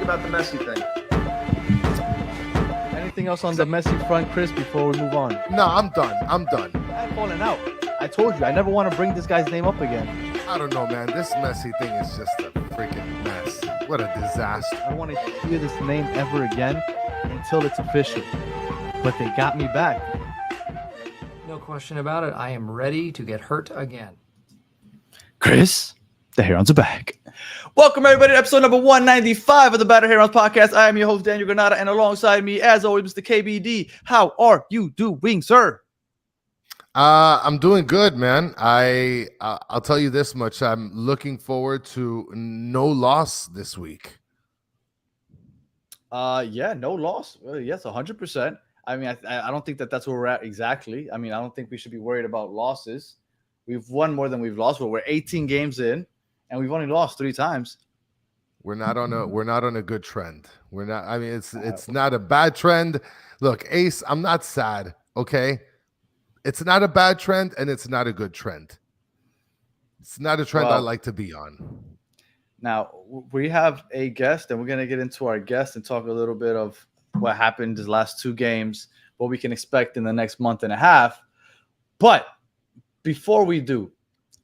think about the Messi thing? Anything else on the Messi front, Chris, before we move on? No, I'm done. I'm falling out. I told you, I never want to bring this guy's name up again. I don't know, man. This Messi thing is just a freaking mess. What a disaster. I don't want to hear this name ever again until it's official. But they got me back. No question about it. I am ready to get hurt again. Chris, the Herons are back. Welcome, everybody, to episode number 195 of the Battle Herons podcast. I am your host, Daniel Granada, and alongside me, as always, Mr. KBD. How are you doing, sir? I'm doing good, man. I'll tell you this much. I'm looking forward to no loss this week. Yeah, no loss. Yes, 100%. I mean, I don't think that's where we're at exactly. I mean, I don't think we should be worried about losses. We've won more than we've lost. We're 18 games in, and we've only lost 3 times. We're not on a good trend. We're not. I mean, it's not a bad trend. Look, Ace, I'm not sad. Okay, it's not a bad trend, and it's not a good trend. It's not a trend I like to be on. Now we have a guest, and we're gonna get into our guest and talk a little bit of what happened these last 2 games, what we can expect in the next month and a half. But before we do,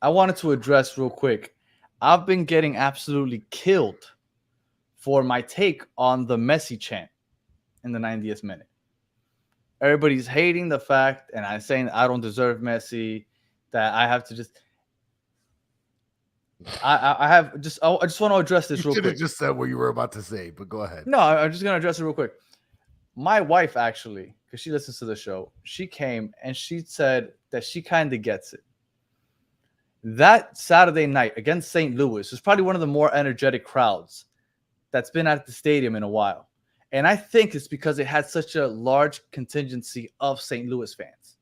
I wanted to address real quick. I've been getting absolutely killed for my take on the Messi chant in the 90th minute. Everybody's hating the fact, and I'm saying I don't deserve Messi, that I have to just. I just want to address this real quick. You should have just said what you were about to say, but go ahead. No, I'm just gonna address it real quick. My wife, actually, because she listens to the show, she came and she said that she kind of gets it. That Saturday night against St. Louis was probably one of the more energetic crowds that's been at the stadium in a while. And I think it's because it had such a large contingency of St. Louis fans.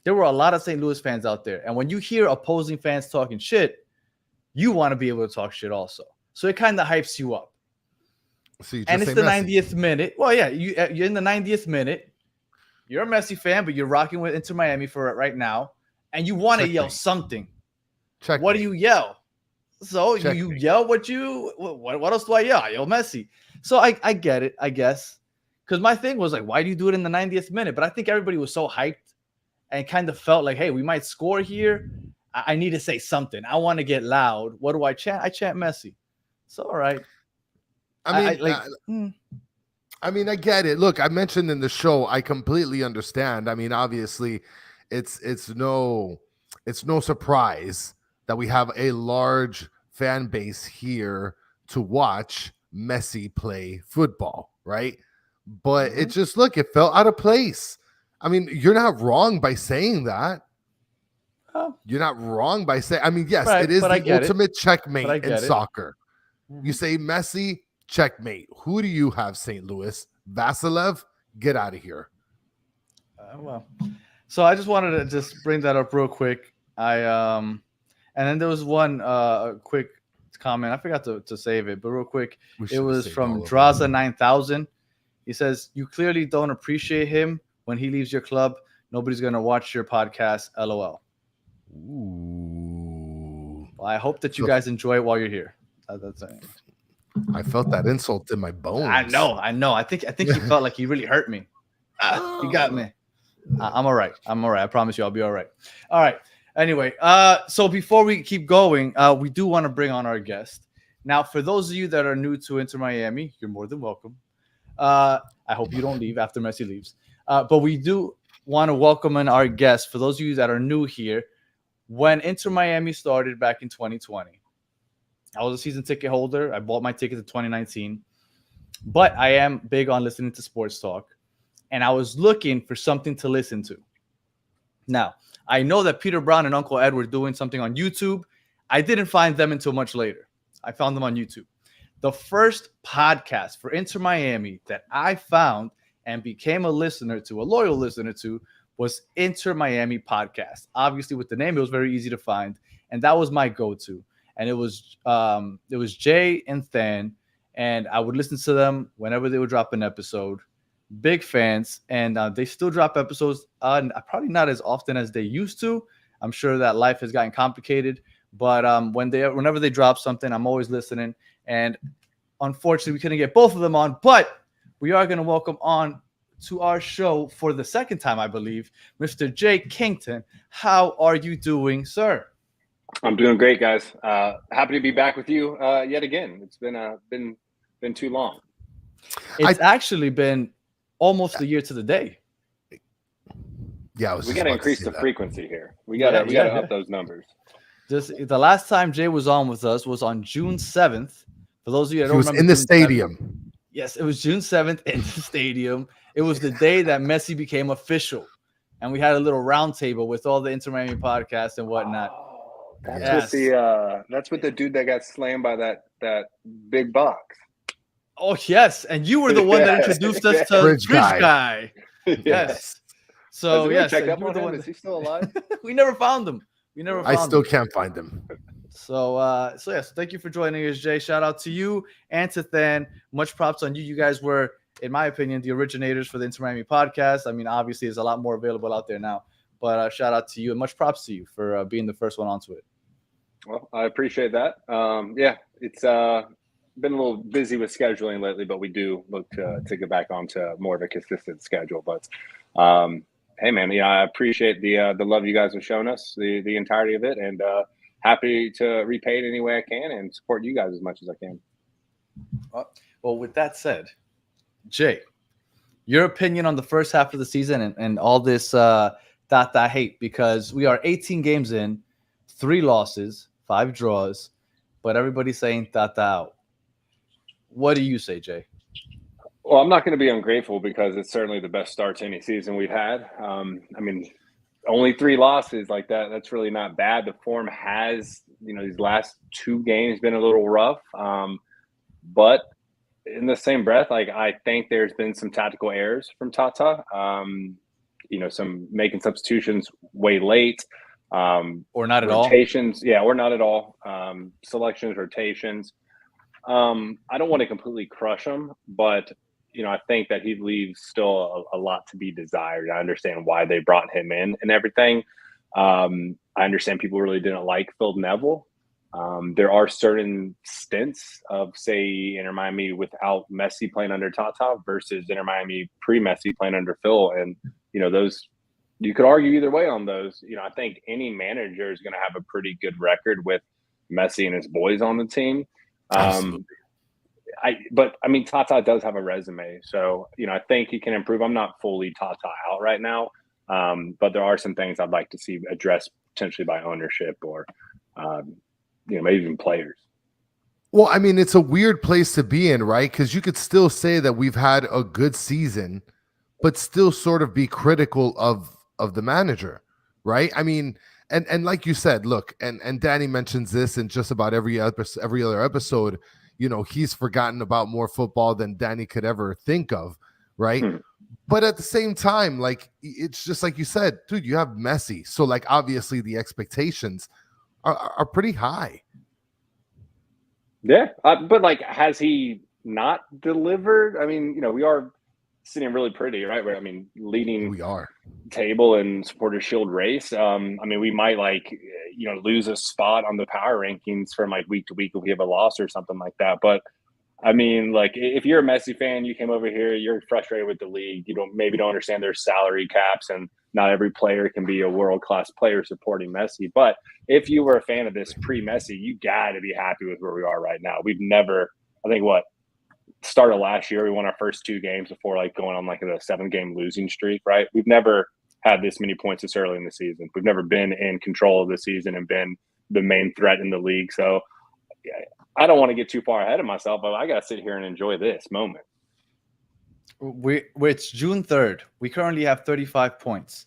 There were a lot of St. Louis fans out there. And when you hear opposing fans talking shit, you want to be able to talk shit also. So it kind of hypes you up. So and it's the Messi. 90th minute. Well, yeah, you're in the 90th minute. You're a Messi fan, but you're rocking with Inter Miami for it right now. And you want to yell something. What do you yell? So you yell what else do I yell? I yell Messi. So I get it, I guess. Because my thing was like, why do you do it in the 90th minute? But I think everybody was so hyped and kind of felt like, hey, we might score here. I need to say something. I want to get loud. What do I chant? I chant Messi. So, all right. I mean, I get it. Look, I mentioned in the show, I completely understand. I mean, obviously, it's no surprise that we have a large fan base here to watch Messi play football, right? But it just, look, it felt out of place. I mean, you're not wrong by saying that. You're not wrong by saying, I mean, yes, it is the ultimate checkmate in soccer. You say Messi, checkmate. Who do you have, St. Louis? Vasilev? Get out of here. So I just wanted to just bring that up real quick. And then there was one quick comment. I forgot to save it, but real quick, it was from Draza 9000. He says, "You clearly don't appreciate him when he leaves your club. Nobody's gonna watch your podcast. LOL." Ooh. Well, I hope that you guys enjoy it while you're here. That's it. I felt that insult in my bones. I know. I think he felt like he really hurt me. You got me. I'm all right. I promise you, I'll be all right. All right. Anyway, so before we keep going, we do want to bring on our guest. Now, for those of you that are new to Inter Miami, you're more than welcome. I hope you don't leave after Messi leaves. But we do want to welcome in our guest. For those of you that are new here, when Inter Miami started back in 2020, I was a season ticket holder. I bought my ticket to 2019. But I am big on listening to sports talk. And I was looking for something to listen to. Now, I know that Peter Brown and Uncle Ed were doing something on YouTube. I didn't find them until much later. I found them on YouTube. The first podcast for Inter Miami that I found and became a loyal listener to, was Inter Miami Podcast. Obviously, with the name, it was very easy to find. And that was my go-to. And it was Jay and Than. And I would listen to them whenever they would drop an episode. Big fans, and they still drop episodes, probably not as often as they used to. I'm sure that life has gotten complicated, but whenever they drop something, I'm always listening. And Unfortunately, we couldn't get both of them on, but we are going to welcome on to our show for the second time, I believe, Mr. Jay Kington. How are you doing, sir? I'm doing great, guys. Happy to be back with you yet again. It's been too long. It's actually been almost a year to the day. Yeah, we got to increase the frequency here. We got to up those numbers. The last time Jay was on with us was on June 7th. For those of you that don't remember, in the stadium. 7th. Yes, it was June 7th in the stadium. It was the day that Messi became official, and we had a little round table with all the Inter Miami podcasts and whatnot. That's with the dude that got slammed by that big box. Oh yes, and you were the one that introduced us to Bridge Guy. Yes. So yes, checked up on him. Is he still alive? We never found him. I still can't find him. So yes, thank you for joining us, Jay. Shout out to you and to Than. Much props on you. You guys were, in my opinion, the originators for the Inter Miami podcast. I mean, obviously, there's a lot more available out there now, but shout out to you and much props to you for being the first one onto it. Well, I appreciate that. Yeah, it's been a little busy with scheduling lately, but we do look to get back onto more of a consistent schedule. But hey, man, I appreciate the love you guys have shown us, the entirety of it, and happy to repay it any way I can and support you guys as much as I can. Well, with that said, Jay, your opinion on the first half of the season and all this hate, because we are 18 games in, 3 losses, 5 draws, but everybody's saying out. What do you say, Jay? Well, I'm not going to be ungrateful because it's certainly the best start to any season we've had. I mean, only 3 losses like that. That's really not bad. The form has, these last 2 games been a little rough. But in the same breath, I think there's been some tactical errors from Tata. Some making substitutions way late. Or not at all. Rotations. Yeah, or not at all. Selections, rotations. I don't want to completely crush him, but I think that he leaves still a lot to be desired. I understand why they brought him in and everything. I understand people really didn't like Phil Neville. There are certain stints of, say, Inter Miami without Messi playing under Tata versus Inter Miami pre-Messi playing under Phil. And, those, you could argue either way on those. I think any manager is going to have a pretty good record with Messi and his boys on the team. But Tata does have a resume, so I think he can improve. I'm not fully Tata out right now, but there are some things I'd like to see addressed potentially by ownership or maybe even players. Well, it's a weird place to be in, right? Because you could still say that we've had a good season, but still sort of be critical of the manager, right? And like you said, look, and Danny mentions this in just about every other episode. He's forgotten about more football than Danny could ever think of, right? But at the same time, it's just like you said, dude, you have Messi. So, obviously the expectations are pretty high. Yeah, but, has he not delivered? We are sitting really pretty, right? Leading we are table and supporter shield race. We might lose a spot on the power rankings from week to week if we have a loss or something like that. But if you're a Messi fan, you came over here, you're frustrated with the league. You don't understand their salary caps, and not every player can be a world-class player supporting Messi. But if you were a fan of this pre-Messi, you got to be happy with where we are right now. We've never, start of last year, we won our first 2 games before going on a 7-game losing streak, right? We've never had this many points this early in the season. We've never been in control of the season and been the main threat in the league. So I don't want to get too far ahead of myself, but I got to sit here and enjoy this moment. It's June 3rd. We currently have 35 points.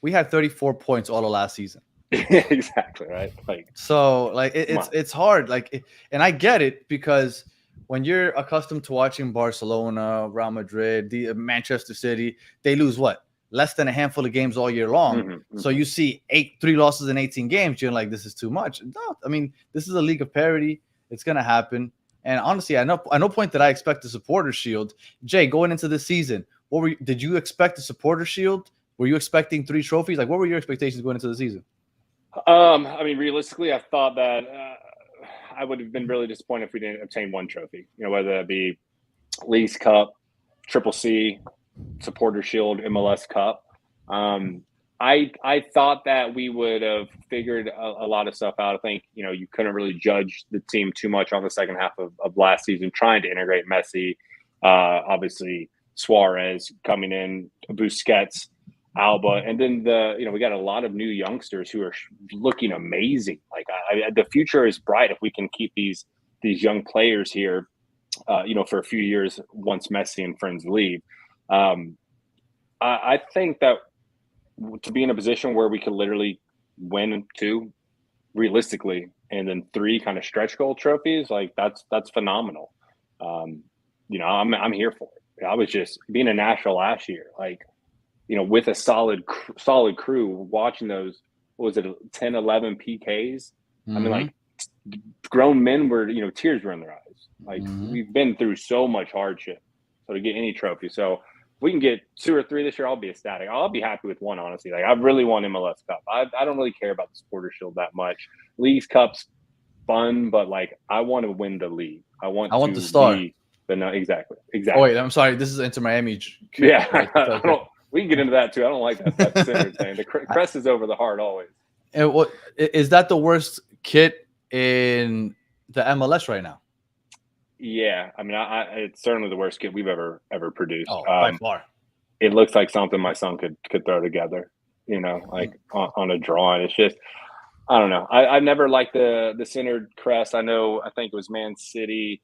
We had 34 points all of last season. Exactly, right? It's hard. And I get it, because when you're accustomed to watching Barcelona, Real Madrid, Manchester City, they lose less than a handful of games all year long. Mm-hmm. So you see 3 losses in 18 games. You're like, this is too much. No, this is a league of parity. It's going to happen. And honestly, at no point did I expect the supporter shield. Jay, going into this season, did you expect the supporter shield? Were you expecting 3 trophies? What were your expectations going into the season? Realistically, I thought that I would have been really disappointed if we didn't obtain one trophy. Whether that be Leagues Cup, Triple C, Supporter Shield, MLS Cup. I thought that we would have figured a lot of stuff out. I think, you couldn't really judge the team too much on the second half of last season, trying to integrate Messi, obviously Suarez coming in, Busquets, Alba, and then we got a lot of new youngsters who are looking amazing. Like the future is bright if we can keep these young players here, for a few years once Messi and friends leave. I think that to be in a position where we could literally win 2 realistically and then 3 kind of stretch goal trophies, like that's phenomenal. I'm here for it. I was just being a Nashville last year, like, with a solid crew watching those, what was it, 10, 11 PKs? Mm-hmm. I mean, like grown men were, tears were in their eyes. Like we've been through so much hardship. So to get any trophy. So if we can get 2 or 3 this year, I'll be ecstatic. I'll be happy with 1, honestly. Like I really want MLS Cup. I don't really care about the Supporter Shield that much. Leagues Cup's fun, but like I want to win the league. I want to start. No, exactly. Oh wait, I'm sorry. This is Inter Miami. Yeah, we can get into that too. I don't like that center thing. The crest is over the heart always. And what is that the worst kit in the MLS right now? Yeah, I mean, it's certainly the worst kit we've ever produced. By far. It looks like something my son could throw together. Like on a drawing. It's just, I don't know. I never liked the centered crest. I think it was Man City.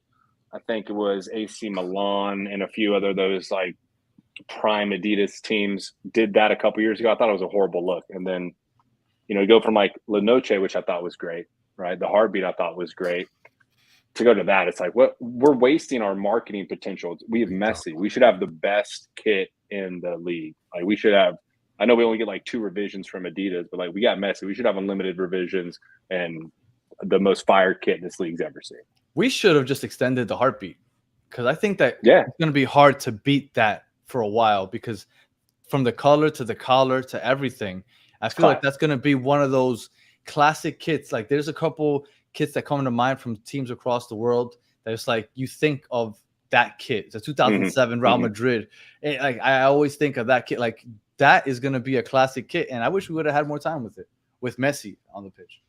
I think it was AC Milan and a few other those like prime Adidas teams did that a couple years ago. I thought it was a horrible look. And then, go from like La Noche, which I thought was great, right? The Heartbeat I thought was great. To go to that, it's like, what, we're wasting our marketing potential. We have Messi. We should have the best kit in the league. Like we should have, I know we only get like 2 revisions from Adidas, but like we got Messi. We should have unlimited revisions and the most fire kit this league's ever seen. We should have just extended the Heartbeat, because I think that it's going to be hard to beat that for a while, because from the color to the collar to everything, I feel like that's going to be one of those classic kits. Like there's a couple kits that come to mind from teams across the world that it's like you think of that kit. It's a 2007 Real Madrid. Like I always think of that kit. Like that is going to be a classic kit, and I wish we would have had more time with it, with Messi on the pitch.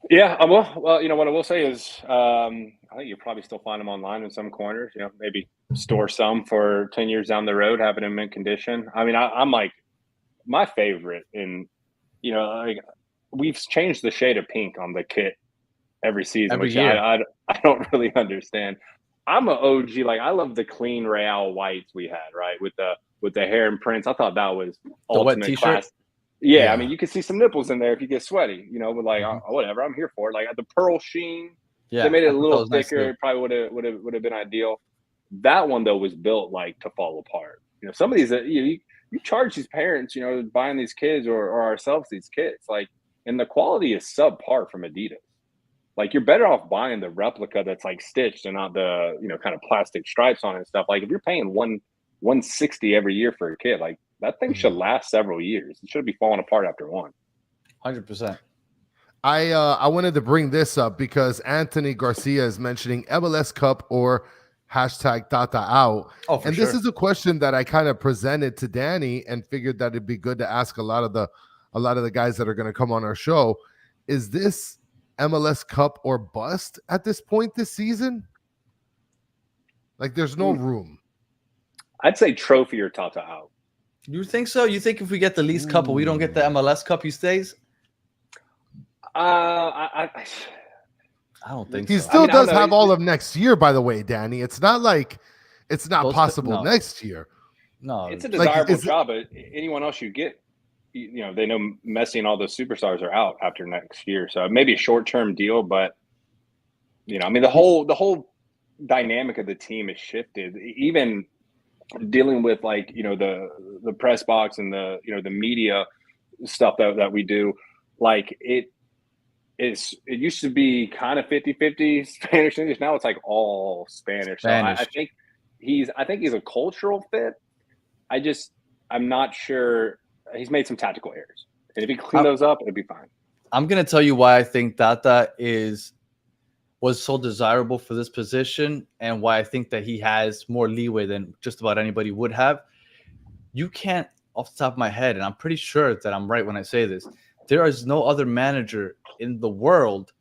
Yeah, I will. Well, what I will say is, I think you'll probably still find them online in some corners. Maybe store some for 10 years down the road, have it in mint condition. I mean, I'm like my favorite, and like we've changed the shade of pink on the kit every season, which year. I don't really understand. I'm an OG. Like I love the clean Real whites we had, right, with the Heron prints. I thought that was ultimate wet class. Yeah, I mean, you can see some nipples in there if you get sweaty, but like, whatever, I'm here for it. Like the pearl sheen, they made it a little thicker. Nice, it probably would have been ideal. That one though was built like to fall apart. Some of these, you charge these parents, buying these kids or ourselves these kits, like, and the quality is subpar from Adidas. Like you're better off buying the replica that's like stitched and not the kind of plastic stripes on it and stuff. Like if you're paying $160 every year for a kid, like. That thing should last several years. It should be falling apart after 1. 100%. I wanted to bring this up because Anthony Garcia is mentioning MLS Cup or hashtag Tata out. And this is a question that I kind of presented to Danny and figured that it'd be good to ask a lot of the guys that are going to come on our show. Is this MLS Cup or bust at this point this season? Like there's no room. I'd say trophy or Tata out. You think so? You think if we get the Leagues Cup but we don't get the MLS Cup, he stays? I don't think he still does have all of next year, by the way, Danny. It's not like it's not possible next year. No, it's a desirable job, but anyone else you get, they know Messi and all those superstars are out after next year. So maybe a short-term deal, but I mean the whole dynamic of the team has shifted. Even dealing with like the press box and the the media stuff that we do, like it used to be kind of 50-50 Spanish English. Now it's like all Spanish. So I think he's a cultural fit. I'm not sure. He's made some tactical errors, and if he clean those up, it'd be fine. I'm gonna tell you why I think Tata is was so desirable for this position and why I think that he has more leeway than just about anybody would have. You can't, off the top of my head, and I'm pretty sure that I'm right when I say this, there is no other manager in the world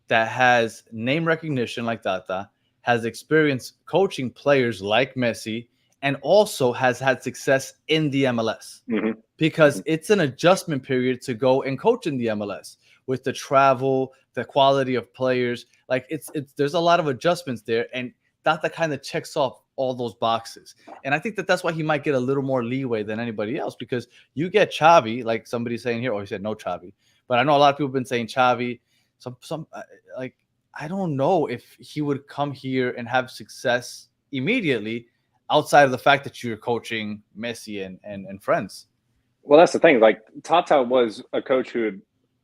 that has name recognition like Tata, has experience coaching players like Messi, and also has had success in the MLS. Mm-hmm. Because it's an adjustment period to go and coach in the MLS with the travel, the quality of players. Like it's there's a lot of adjustments there, and Tata kind of checks off all those boxes. And I think that that's why he might get a little more leeway than anybody else, because you get Xavi, like somebody's saying here, or he said no Xavi, but I know a lot of people have been saying Xavi. Some like, I don't know if he would come here and have success immediately outside of the fact that you're coaching Messi and friends. Well, that's the thing. Like Tata was a coach who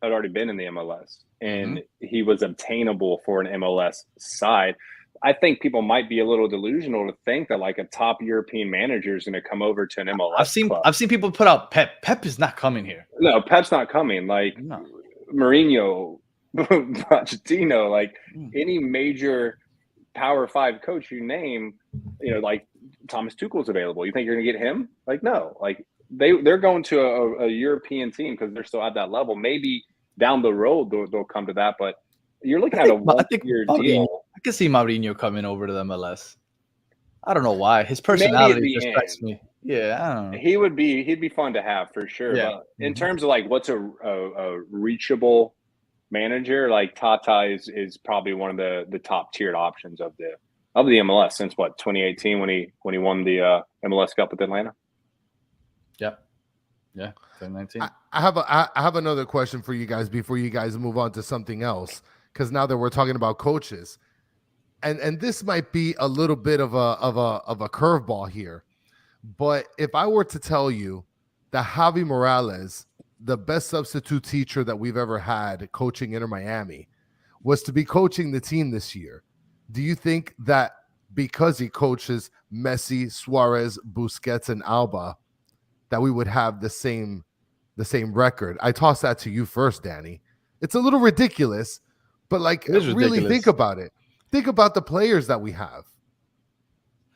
had already been in the MLS, and he was obtainable for an MLS side. I think people might be a little delusional to think that like a top European manager is going to come over to an MLS club. I've seen people put out Pep. Pep is not coming here. No, Pep's not coming. Like Mourinho, Pochettino, like any major Power 5 coach you name, you know, like Thomas Tuchel's available. You think you're going to get him? Like, no. Like they're going to a European team because they're still at that level. Maybe down the road they'll come to that, but you're looking at a 1-year deal. I can see Mourinho coming over to the MLS. I don't know why. His personality just strikes me. Yeah, I don't know. He'd be fun to have for sure. Yeah. But in terms of like what's a reachable manager, like Tata is probably one of the top tiered options of the MLS since 2018 when he won the MLS Cup with Atlanta. Yep. Yeah, 2019. I have another question for you guys before you guys move on to something else, because now that we're talking about coaches, and this might be a little bit of a curveball here, but if I were to tell you that Javi Morales, the best substitute teacher that we've ever had coaching Inter Miami, was to be coaching the team this year, do you think that because he coaches Messi, Suarez, Busquets, and Alba, that we would have the same record? I toss that to you first, Danny. It's a little ridiculous, but like really think about it. Think about the players that we have.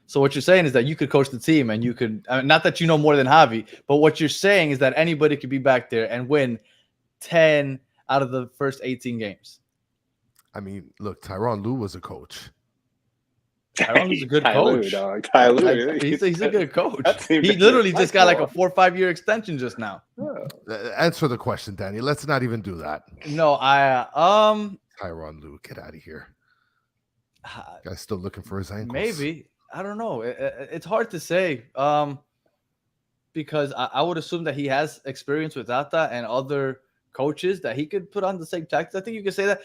So what you're saying is that you could coach the team and you could, I mean, not that you know more than Javi, but what you're saying is that anybody could be back there and win 10 out of the first 18 games. I mean, look, Tyronn Lue was a coach. Tyronn's a good coach. He's a good coach. He literally just got like a 4 or 5 year extension just now. Answer the question, Danny. Let's not even do that. No, Tyronn Lue, get out of here. Guy's still looking for his ankles. Maybe. I don't know. It's hard to say because I would assume that he has experience with Tata and other coaches that he could put on the same tactics. I think you could say that.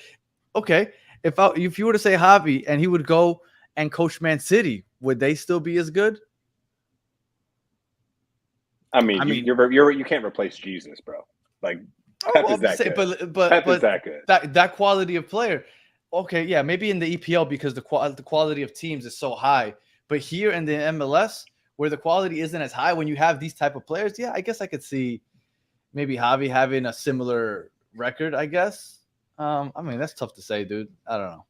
Okay, if you were to say Javi and he would go and coach Man City, would they still be as good? I mean, you can't replace Jesus, bro. Like Pep is that good. But Pep is that good. That quality of player. Okay, yeah, maybe in the EPL because the quality of teams is so high. But here in the MLS, where the quality isn't as high, when you have these type of players, yeah, I guess I could see maybe Javi having a similar record, I guess. I mean, that's tough to say, dude. I don't know.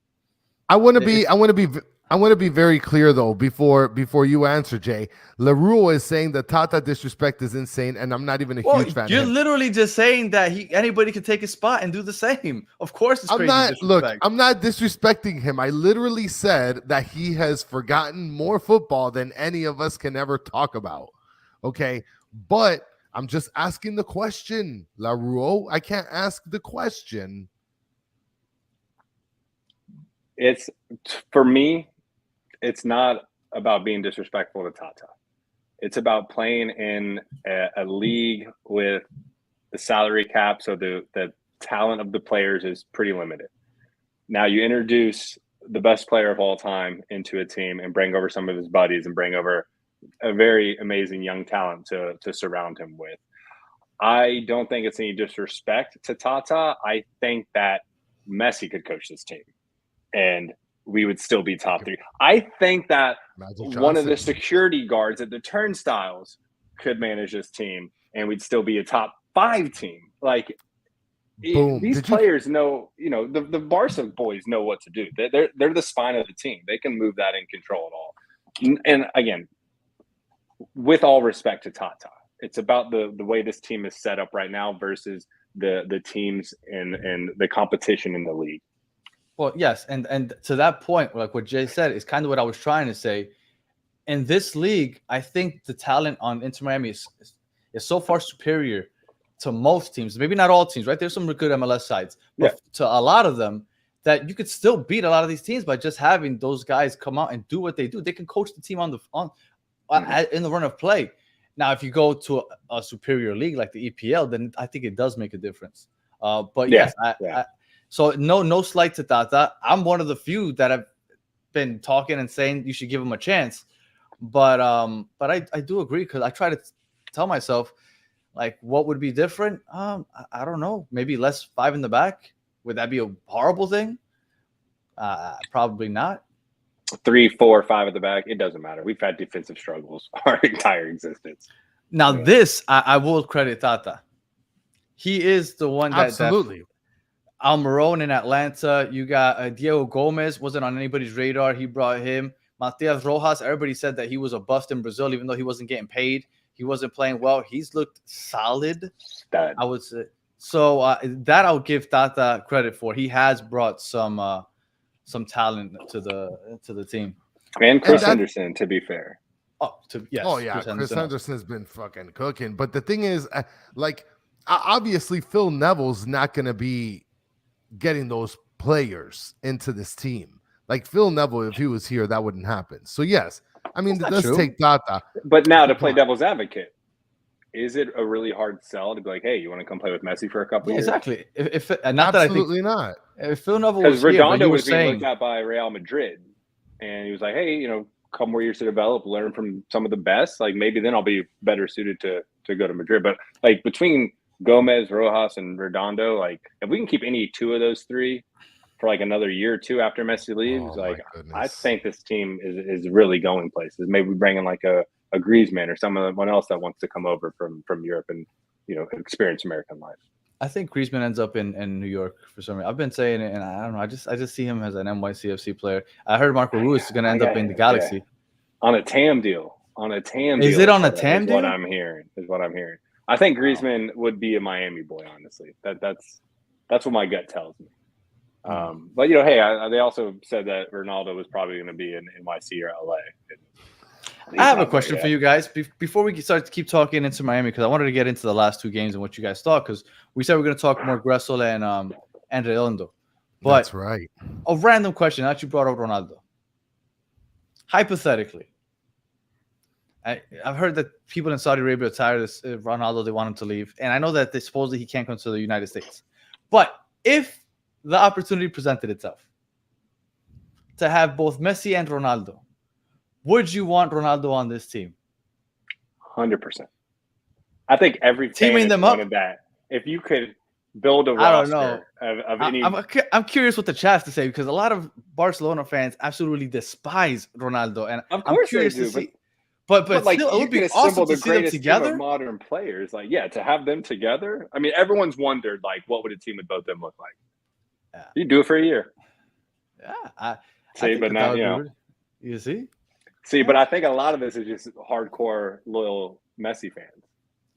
I want to be very clear though before you answer, Jay. LaRue is saying that Tata disrespect is insane, and I'm not even a huge fan. You're literally just saying that anybody can take his spot and do the same. Of course, it's crazy. I'm not disrespecting him. I literally said that he has forgotten more football than any of us can ever talk about. Okay, but I'm just asking the question, LaRue. I can't ask the question. It's for me. It's not about being disrespectful to Tata. It's about playing in a league with the salary cap, so the talent of the players is pretty limited. Now you introduce the best player of all time into a team and bring over some of his buddies and bring over a very amazing young talent to surround him with. I don't think it's any disrespect to Tata. I think that Messi could coach this team, and we would still be top 3. I think that one of the security guards at the turnstiles could manage this team, and we'd still be a top 5 team. Like, Boom. These players know, the Barca boys know what to do. They're the spine of the team. They can move that and control it all. And again, with all respect to Tata, it's about the way this team is set up right now versus the teams and the competition in the league. Well, yes, and to that point, like what Jay said, is kind of what I was trying to say. In this league, I think the talent on Inter Miami is so far superior to most teams. Maybe not all teams, right? There's some good MLS sides, but to a lot of them, that you could still beat a lot of these teams by just having those guys come out and do what they do. They can coach the team in the run of play. Now, if you go to a superior league like the EPL, then I think it does make a difference. But yes, so no slight to Tata. I'm one of the few that have been talking and saying you should give him a chance. But I do agree, because I try to tell myself, like, what would be different? I don't know. Maybe less 5 in the back. Would that be a horrible thing? Probably not. 3, 4, 5 at the back. It doesn't matter. We've had defensive struggles our entire existence. Now, this I will credit Tata. He is the one that absolutely. Almiron in Atlanta. You got Diego Gomez, wasn't on anybody's radar. He brought him. Matias Rojas, everybody said that he was a bust in Brazil, even though he wasn't getting paid. He wasn't playing well. He's looked solid, I would say. So that I'll give Tata credit for. He has brought some talent to the team. And Chris Henderson, to be fair. Chris Henderson has been fucking cooking. But the thing is, obviously Phil Neville's not going to be getting those players into this team. Like Phil Neville, if he was here, that wouldn't happen. So yes, I mean, it does take Tata. But now, to play devil's advocate, is it a really hard sell to be like, hey, you want to come play with Messi for a couple years? Exactly. Absolutely not. If Phil Neville was here, Redondo was being looked at by Real Madrid, and he was like, hey, couple more years to develop, learn from some of the best. Like, maybe then I'll be better suited to go to Madrid. But like, between Gomez, Rojas, and Redondo, like, if we can keep any 2 of those 3 for like another year or 2 after Messi leaves, I think this team is really going places. Maybe bring in like a Griezmann or someone else that wants to come over from Europe and experience American life. I think Griezmann ends up in New York for some reason. I've been saying it, and I don't know. I just see him as an NYCFC player. I heard Marco Ruiz is going to end up in the Galaxy on a TAM deal. Is it on a TAM deal? What I'm hearing is what I'm hearing. I think Griezmann would be a Miami boy. Honestly, that's what my gut tells me. But they also said that Ronaldo was probably going to be in NYC or LA. I have a question for you guys before we start to keep talking into Miami, because I wanted to get into the last 2 games and what you guys thought, because we said we're going to talk more Gressel and Redondo. But that's right. A random question that you brought up Ronaldo. Hypothetically, I've heard that people in Saudi Arabia are tired of Ronaldo. They want him to leave, and I know that supposedly he can't come to the United States. But if the opportunity presented itself to have both Messi and Ronaldo, would you want Ronaldo on this team? 100%. I think every teaming them up. That if you could build a roster of any. I'm curious what the chat has to say, because a lot of Barcelona fans absolutely despise Ronaldo, and of course I'm curious they do, to see. But like, still, it would be awesome to see them together. Modern players, to have them together. I mean, everyone's wondered, like, what would a team with both of them look like? Yeah. You do it for a year. Yeah, but now you see. But I think a lot of this is just hardcore loyal Messi fans.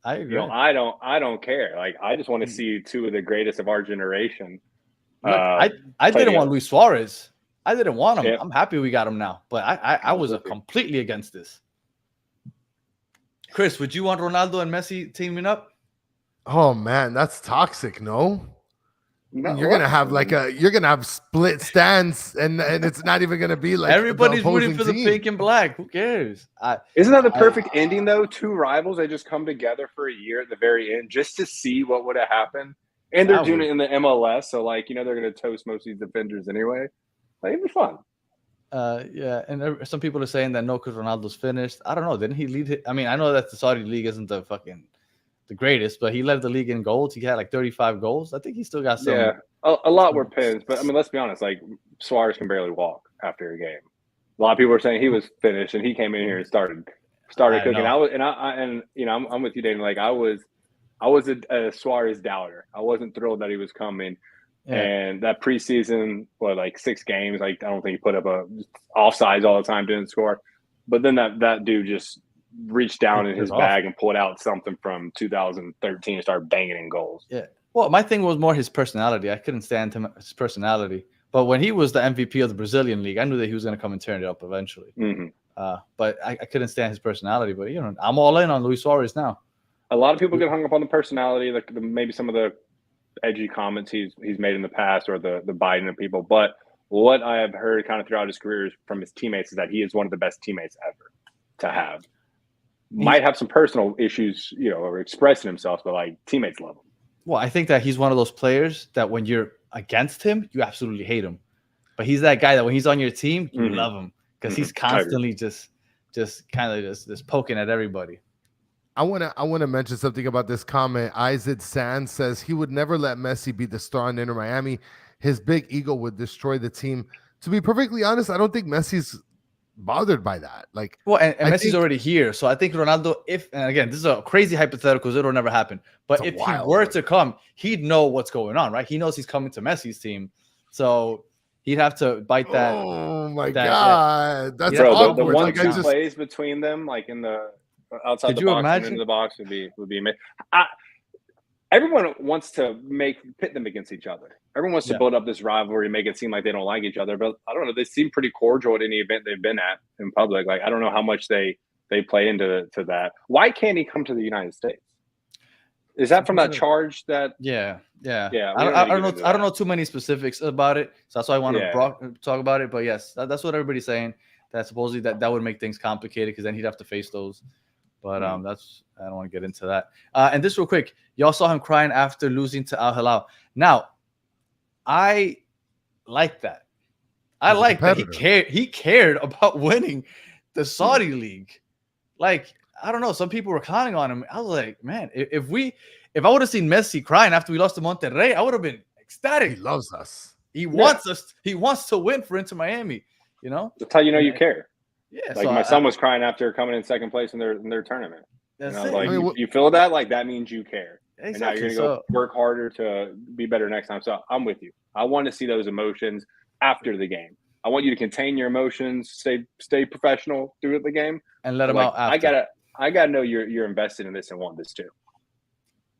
I agree. I don't care. Like, I just want to see 2 of the greatest of our generation. Look, I didn't want Luis Suarez. I didn't want him. Yeah. I'm happy we got him now. But I was completely against this. Chris, would you want Ronaldo and Messi teaming up? Oh man, that's toxic. No, you're gonna have split stands, and it's not even gonna be like everybody's rooting for the pink and black. Who cares? Isn't that the perfect ending though? 2 rivals, they just come together for a year at the very end just to see what would have happened, and they're doing it in the MLS. So they're gonna toast most of these defenders anyway. Like, it'd be fun. And some people are saying that no, because Ronaldo's finished. I don't know. Didn't he lead it? I mean, I know that the Saudi league isn't the greatest, but he led the league in goals. He had like 35 goals. I think he still got some. Yeah, a lot were pins, but I mean, let's be honest. Like, Suarez can barely walk after a game. A lot of people were saying he was finished, and he came in here and started cooking. I'm with you, Dana. Like, I I was a Suarez doubter. I wasn't thrilled that he was coming. Yeah. And that preseason, like 6 games, like I don't think he put up a offsides all the time, didn't score. But then that dude just reached down in his bag and pulled out something from 2013 and started banging in goals. Yeah. Well, my thing was more his personality. I couldn't stand his personality. But when he was the MVP of the Brazilian league, I knew that he was going to come and turn it up eventually. Mm-hmm. But I couldn't stand his personality. But, I'm all in on Luis Suarez now. A lot of people get hung up on the personality, like maybe some of the edgy comments he's made in the past, or the Biden of people. But what I have heard kind of throughout his career from his teammates is that he is one of the best teammates ever to have. Might have some personal issues, or expressing himself, but like teammates love him. Well, I think that he's one of those players that when you're against him, you absolutely hate him. But he's that guy that when he's on your team, you love him because he's constantly just kind of just poking at everybody. I want to mention something about this comment. Isaac Sands says he would never let Messi be the star in Inter Miami. His big ego would destroy the team. To be perfectly honest, I don't think Messi's bothered by that. Like, well, and Messi's already here, so I think Ronaldo, and again, this is a crazy hypothetical because it'll never happen. But if he were to come, he'd know what's going on, right? He knows he's coming to Messi's team, so he'd have to bite that. Oh my god, that's bro. The 1-2 plays between them, like in the outside the box imagine? and into the box, would be amazing. Everyone wants to pit them against each other. Everyone wants to build up this rivalry, make it seem like they don't like each other. But I don't know. They seem pretty cordial at any event they've been at in public. Like, I don't know how much they play into that. Why can't he come to the United States? Is that from that charge that? Yeah. I don't know too many specifics about it, so that's why I want to talk about it. But yes, that's what everybody's saying. That supposedly that would make things complicated because then he'd have to face those. But I don't want to get into that. And this real quick, y'all saw him crying after losing to Al Hilal. Now, I like that. I like that he cared. He cared about winning the Saudi league. Like, I don't know. Some people were counting on him. I was like, man, if I would have seen Messi crying after we lost to Monterrey, I would have been ecstatic. He loves us. He wants us. He wants to win for Inter Miami. That's how you know you care. Yeah, like my son was crying after coming in second place in their tournament. That's it. Like, you feel that, like that means you care. Exactly. And now you're gonna go work harder to be better next time. So I'm with you. I want to see those emotions after the game. I want you to contain your emotions, stay professional through the game, and let them out after. I gotta know you're invested in this and want this too.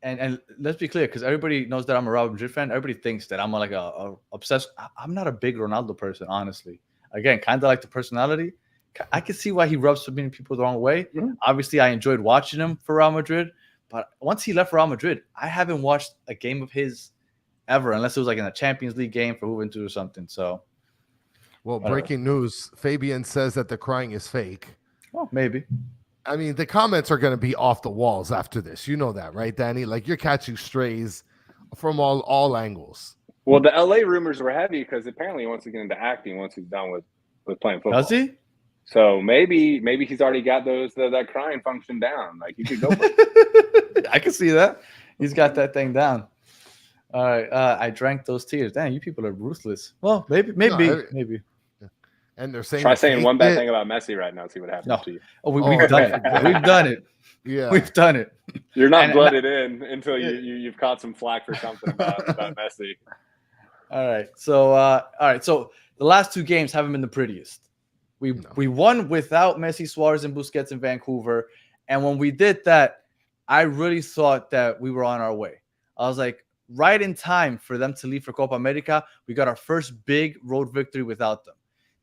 And let's be clear, because everybody knows that I'm a Real Madrid fan. Everybody thinks that I'm like a obsessed. I'm not a big Ronaldo person, honestly. Again, kind of like the personality. I can see why he rubs so many people the wrong way. Mm-hmm. Obviously, I enjoyed watching him for Real Madrid, but once he left Real Madrid, I haven't watched a game of his ever, unless it was like in a Champions League game for Juventus or something. So, well, breaking news: Fabian says that the crying is fake. Well, maybe. I mean, the comments are going to be off the walls after this. You know that, right, Danny? Like, you're catching strays from all angles. Well, the LA rumors were heavy because apparently he wants to get into acting once he's done with playing football. Does he? So maybe he's already got that crying function down. Like, you could go for it. I can see that. He's got that thing down. All right. I drank those tears. Damn, you people are ruthless. Well, maybe. And they're saying, try saying one bad thing about Messi right now. See what happens to you. Oh, we've done it. We've done it. Yeah, we've done it. You're not blooded in until you've caught some flack for something about Messi. All right. So the last 2 games haven't been the prettiest. We won without Messi, Suarez, and Busquets in Vancouver. And when we did that, I really thought that we were on our way. I was like, right in time for them to leave for Copa America, we got our first big road victory without them.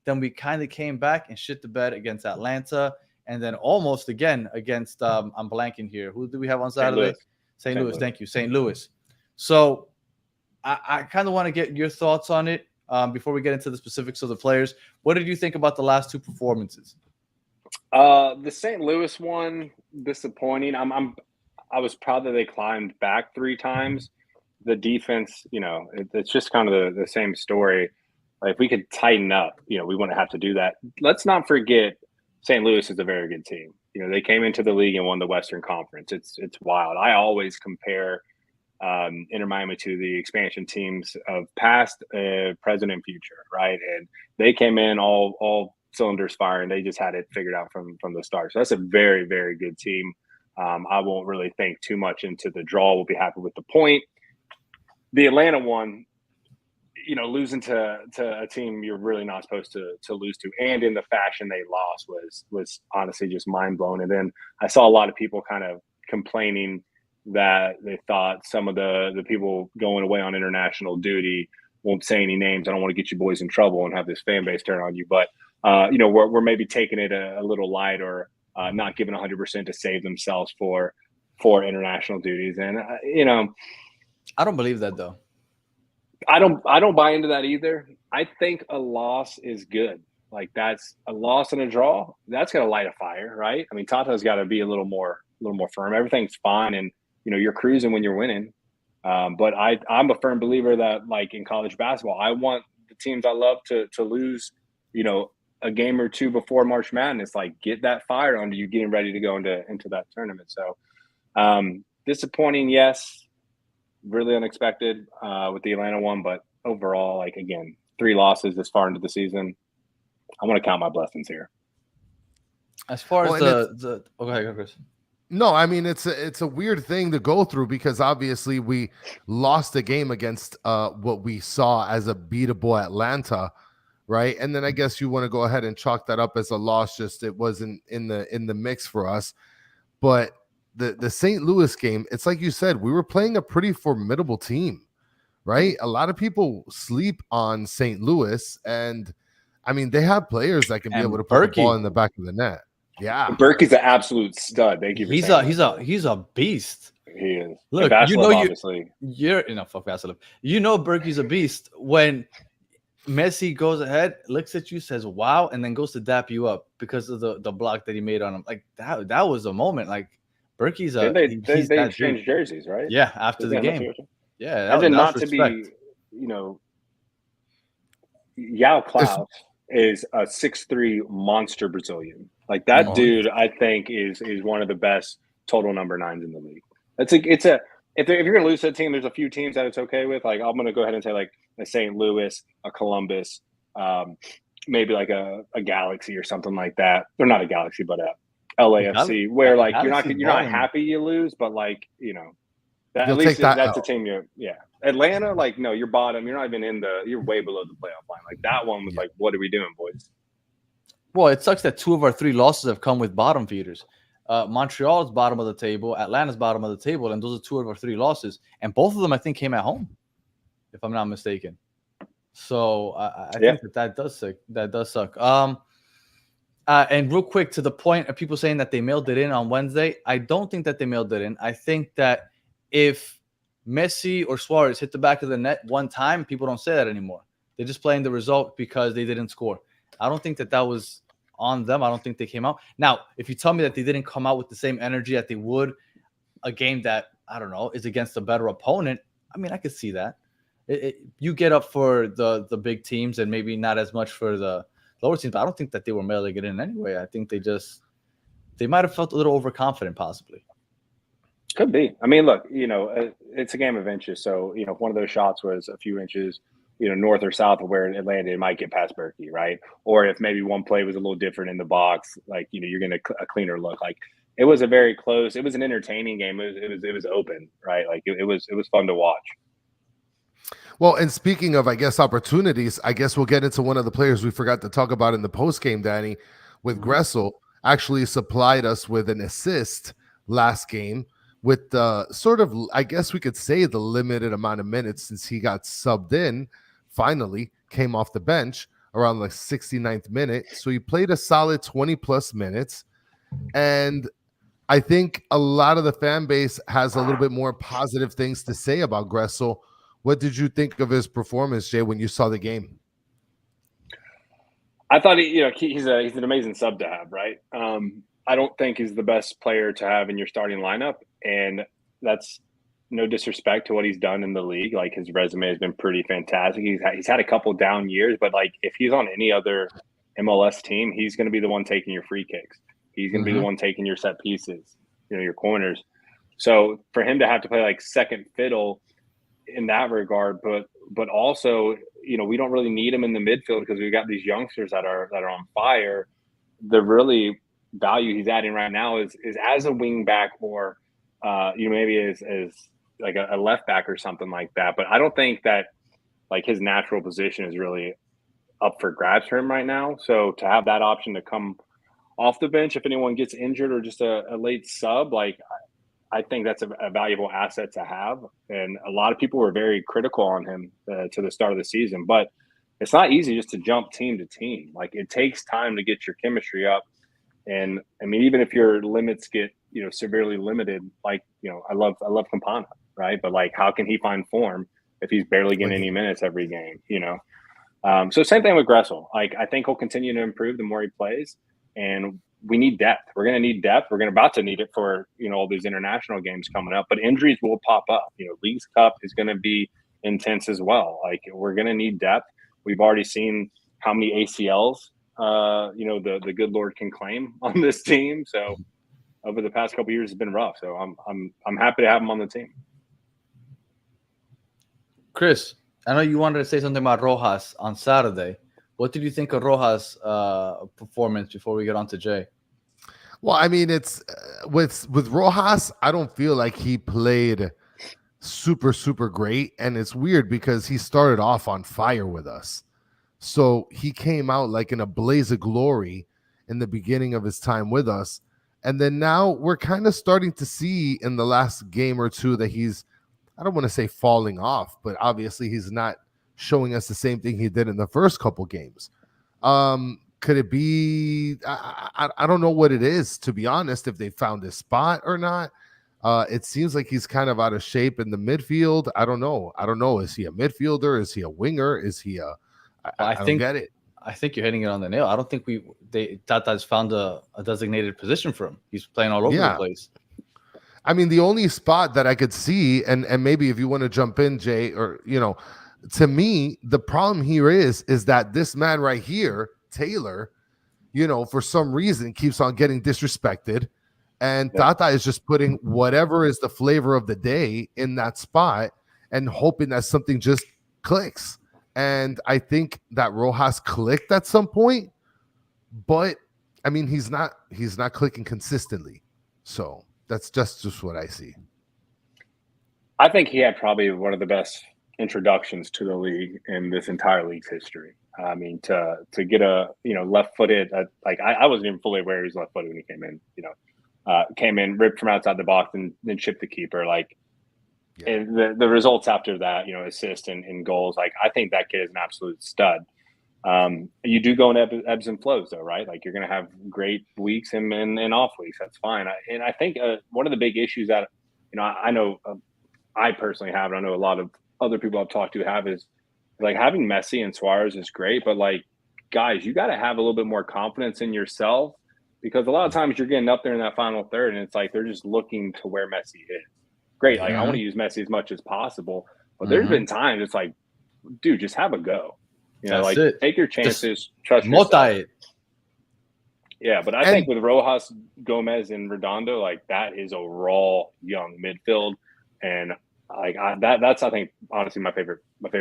Then we kind of came back and shit the bed against Atlanta. And then almost again against, I'm blanking here. Who do we have on Saturday? St. Louis. Thank you. St. Louis. So I kind of want to get your thoughts on it. Before we get into the specifics of the players, what did you think about the last 2 performances? The St. Louis one, disappointing. I was proud that they climbed back 3 times. The defense, it's just kind of the same story. Like, if we could tighten up, we wouldn't have to do that. Let's not forget, St. Louis is a very good team. They came into the league and won the Western Conference. It's wild. I always compare Inter Miami to the expansion teams of past, present, and future, right? And they came in all cylinders firing. They just had it figured out from the start. So that's a very, very good team. I won't really think too much into the draw. We'll be happy with the point. The Atlanta one, losing to a team you're really not supposed to lose to, and in the fashion they lost was honestly just mind blowing. And then I saw a lot of people kind of complaining that they thought some of the people going away on international duty, won't say any names, I don't want to get you boys in trouble and have this fan base turn on you, but we're maybe taking it a little light, or not giving 100% to save themselves for international duties. And I don't believe that though. I don't buy into that either. I think a loss is good. Like, that's a loss and a draw. That's going to light a fire, right? I mean, Tata's got to be a little more firm. Everything's fine, and you're cruising when you're winning. But I'm a firm believer that, like in college basketball, I want the teams I love to lose, a game or two before March Madness. Like, get that fire under you, getting ready to go into that tournament. So disappointing, yes. Really unexpected with the Atlanta one, but overall, like, again, 3 losses this far into the season. I want to count my blessings here. As far as the go ahead, Chris. No, I mean, it's a weird thing to go through, because obviously we lost a game against what we saw as a beatable Atlanta, right? And then I guess you want to go ahead and chalk that up as a loss, just it wasn't in the mix for us. But the St. Louis game, it's like you said, we were playing a pretty formidable team, right? A lot of people sleep on St. Louis, and I mean, they have players that can be able to put the ball in the back of the net. Yeah, Berkey's an absolute stud. Thank you. He's a beast. He is. Look, obviously. Fuck Vasilov. Berkey's a beast when Messi goes ahead, looks at you, says "wow," and then goes to dap you up because of the block that he made on him. Like that was a moment. Like, Berkey's they changed jerseys, right? Yeah, after the game. Yeah, and then not to be, Yao Klaus is a 6'3" monster Brazilian. Like, that dude, I think is one of the best total number 9s in the league. If you're gonna lose to a team, there's a few teams that it's okay with. Like, I'm gonna go ahead and say, like, a St. Louis, a Columbus, maybe like a Galaxy or something like that. They're not a Galaxy, but a LAFC, where like you're not happy you lose, but like at least that's a team Atlanta, like, no, you're bottom. You're not even you're way below the playoff line. Like, that one was like, what are we doing, boys? Well, it sucks that 2 of our 3 losses have come with bottom feeders. Montreal's bottom of the table, Atlanta's bottom of the table, and those are 2 of our 3 losses. And both of them, I think, came at home, if I'm not mistaken. So I think that does suck. That does suck. And real quick, to the point of people saying that they mailed it in on Wednesday, I don't think that they mailed it in. I think that if Messi or Suarez hit the back of the net one time, people don't say that anymore. They're just playing the result because they didn't score. I don't think that was on them. I don't think they came out. Now, if you tell me that they didn't come out with the same energy that they would a game that, I don't know, is against a better opponent, I mean, I could see that. You get up for the big teams and maybe not as much for the lower teams, but I don't think that they were mailing it in anyway. I think they might have felt a little overconfident, possibly. Could be. I mean, look, it's a game of inches. So, if one of those shots was a few inches, north or south of where it landed, it might get past Berkey, right? Or if maybe one play was a little different in the box, like, you're going to a cleaner look. Like, it was a very close. It was an entertaining game. It was open, right? Like, it was fun to watch. Well, and speaking of, I guess, opportunities, I guess we'll get into one of the players we forgot to talk about in the post game, Danny, with Gressel. Actually supplied us with an assist last game with the sort of, I guess we could say, the limited amount of minutes since he got subbed in, finally came off the bench around the 69th minute. So he played a solid 20 plus minutes. And I think a lot of the fan base has a little bit more positive things to say about Gressel. What did you think of his performance, Jay, when you saw the game? I thought he's an amazing sub to have, right? I don't think he's the best player to have in your starting lineup, and that's no disrespect to what he's done in the league. Like, his resume has been pretty fantastic. He's had a couple down years, but like, if he's on any other MLS team, he's going to be the one taking your free kicks. He's going to be the one taking your set pieces, your corners. So for him to have to play like second fiddle in that regard, but also, we don't really need him in the midfield because we've got these youngsters that are on fire. The really value he's adding right now is as a wing back or maybe as like a left back or something like that. But I don't think that like his natural position is really up for grabs for him right now. So to have that option to come off the bench if anyone gets injured or just a late sub, like I think that's a valuable asset to have. And a lot of people were very critical on him to the start of the season, but it's not easy just to jump team to team. Like it takes time to get your chemistry up. And I mean, even if your limits get, severely limited, like, I love Campana, right? But like, how can he find form if he's barely getting any minutes every game, So same thing with Gressel. Like, I think he'll continue to improve the more he plays, and we need depth. We're going to need depth. We're about to need it for, all these international games coming up, but injuries will pop up. Leagues Cup is going to be intense as well. Like, we're going to need depth. We've already seen how many ACLs, the good Lord can claim on this team. So over the past couple of years, it's been rough. So I'm happy to have him on the team. Chris, I know you wanted to say something about Rojas on Saturday. What did you think of Rojas' performance before we get on to Jay? Well, I mean, it's with Rojas, I don't feel like he played super, super great. And it's weird because he started off on fire with us. So he came out like in a blaze of glory in the beginning of his time with us. And then now we're kind of starting to see in the last game or two that he's, I don't want to say falling off, but obviously he's not showing us the same thing he did in the first couple games. Could it be, I don't know what it is, to be honest, if they found his spot or not. It seems like he's kind of out of shape in the midfield. I don't know. Is he a midfielder? Is he a winger? Is he I don't get it. I think you're hitting it on the nail. I don't think Tata's found a designated position for him. He's playing all over the place. I mean, the only spot that I could see, and maybe if you want to jump in, Jay, or, to me, the problem here is that this man right here, Taylor, for some reason keeps on getting disrespected. And Tata is just putting whatever is the flavor of the day in that spot and hoping that something just clicks. And I think that Rojas clicked at some point, but I mean, he's not clicking consistently. So that's just what I see. I think he had probably one of the best introductions to the league in this entire league's history. I mean, to get a left-footed, like I wasn't even fully aware he was left-footed when he came in. Came in, ripped from outside the box, and then chipped the keeper. Like, and the results after that, assist and goals. Like, I think that kid is an absolute stud. You do go in ebbs and flows, though, right? Like, you're going to have great weeks and off weeks. That's fine. And I think one of the big issues that I know I personally have, and I know a lot of other people I've talked to have, is like having Messi and Suarez is great, but like, guys, you got to have a little bit more confidence in yourself, because a lot of times you're getting up there in that final third and it's like they're just looking to where Messi is. Great. Like, I want to use Messi as much as possible, but there's been times it's like, dude, just have a go. Take your chances, just trust yourself. Yeah, but I think with Rojas, Gomez, and Redondo, like, that is a raw young midfield, and like that's I think honestly my favorite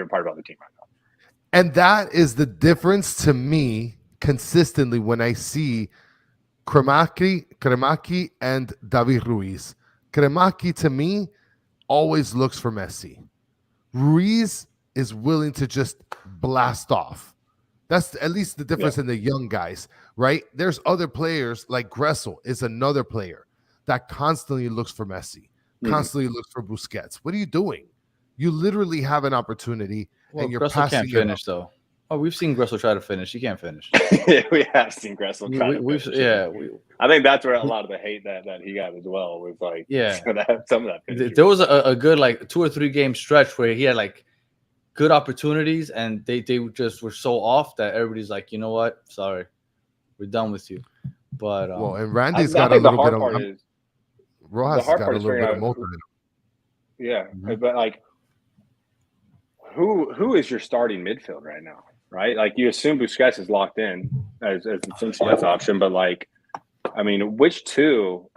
part about the team right now. And that is the difference to me consistently when I see Kremaki and David Ruiz. Kremaki, to me, always looks for Messi. Ruiz is willing to just blast off. That's at least the difference in the young guys, right? There's other players, like Gressel is another player that constantly looks for Messi, constantly looks for Busquets. What are you doing? You literally have an opportunity, and you're Gressel passing can't finish, though. Oh, we've seen Gressel try to finish. He can't finish. We have seen Gressel try to finish. I think that's where a lot of the hate that he got as well was like, some of that. There was a good like 2 or 3 game stretch where he had like good opportunities, and they just were so off that everybody's like, you know what? Sorry, we're done with you. But and Randy's got a little bit of Rojas got a little bit of motor in him. Yeah, but like, who is your starting midfield right now? Right, like, you assume Busquets is locked in as the Cincinnati option, but like, I mean, which two?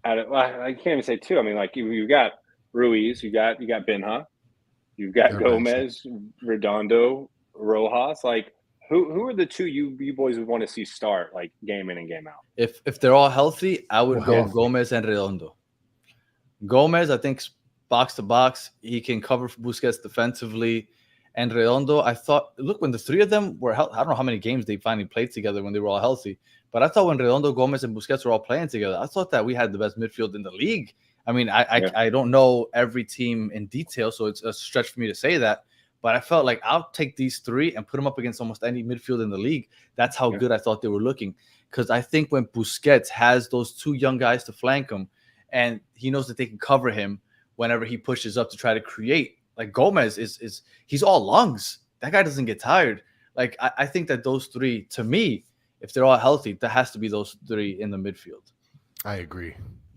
I can't even say two. I mean, like, you got Ruiz, you got Benha, you've got Gomez, Redondo, Rojas. Like, Who are the two you boys would want to see start like game in and game out? If they're all healthy, I would go healthy. Gomez and Redondo. Gomez, I think box to box, he can cover for Busquets defensively. And Redondo, I thought, look, when the three of them were I don't know how many games they finally played together when they were all healthy, but I thought when Redondo, Gomez, and Busquets were all playing together, I thought that we had the best midfield in the league. I mean, I don't know every team in detail, so it's a stretch for me to say that. But I felt like I'll take these three and put them up against almost any midfield in the league. That's how good I thought they were looking. Because I think when Busquets has those two young guys to flank him, and he knows that they can cover him whenever he pushes up to try to create. Like Gomez he's all lungs. That guy doesn't get tired. Like I think that those three, to me, if they're all healthy, that has to be those three in the midfield. I agree.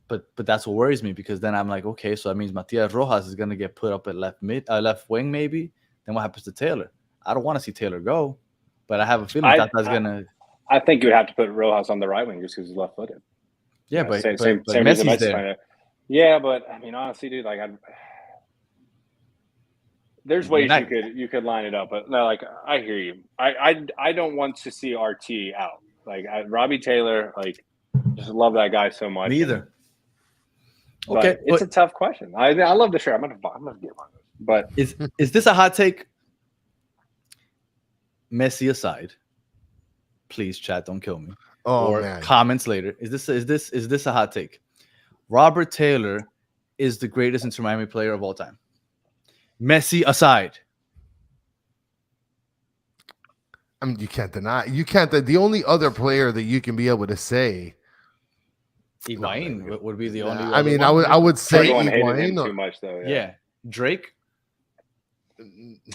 But that's what worries me, because then I'm like, okay, so that means Matias Rojas is gonna get put up at left wing maybe. Then what happens to Taylor? I don't want to see Taylor go, but I have a feeling that's gonna. I think you would have to put Rojas on the right wing just because he's left-footed. Yeah, but same Messi's reason there. Yeah, but I mean, honestly, dude, like there's ways you could line it up, but no, like I hear you. I don't want to see RT out. Like Robbie Taylor, like just love that guy so much. Me either. Okay, it's a tough question. I love the shirt. I'm gonna get one. But is this a hot take? Messi aside, please, chat, don't kill me. Man. Comments later. Is this a hot take? Robert Taylor is the greatest Inter Miami player of all time. Messi aside. I mean, you can't deny. You can't. The only other player that you can be able to say, Higuain would be the only. I mean, I would say Higuain too much though. Yeah, Drake.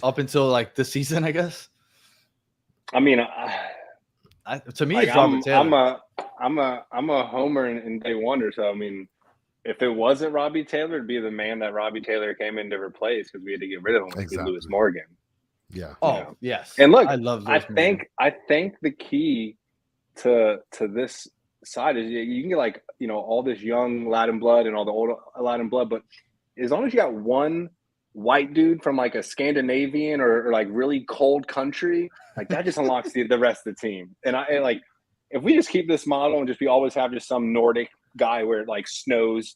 Up until like this season, I guess. I mean, to me, it's Robert Taylor. I'm a homer in day wonder. So I mean, if it wasn't Robbie Taylor, it'd be the man that Robbie Taylor came in to replace because we had to get rid of him. Exactly. Lewis Morgan. Yeah. Oh, yes. And look, I love. I think the key to this side is you can get like all this young Latin blood and all the old Latin blood, but as long as you got one white dude from like a Scandinavian or like really cold country, like that just unlocks the rest of the team. And I like if we just keep this model and just always have just some Nordic guy where it like snows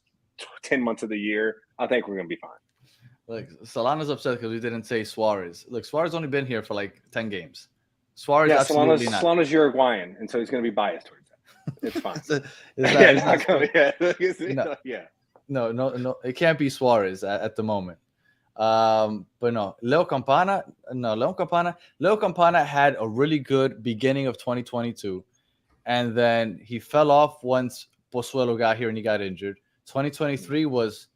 10 months of the year, I think we're gonna be fine. Like Solana's upset because we didn't say Suarez. Look, Suarez only been here for like 10 games. Suarez, absolutely not. Solana's Uruguayan, and so he's gonna be biased towards that. It's fine. No, it can't be Suarez at the moment. But no, Leo Campana had a really good beginning of 2022, and then he fell off once Pozuelo got here and he got injured. 2023 was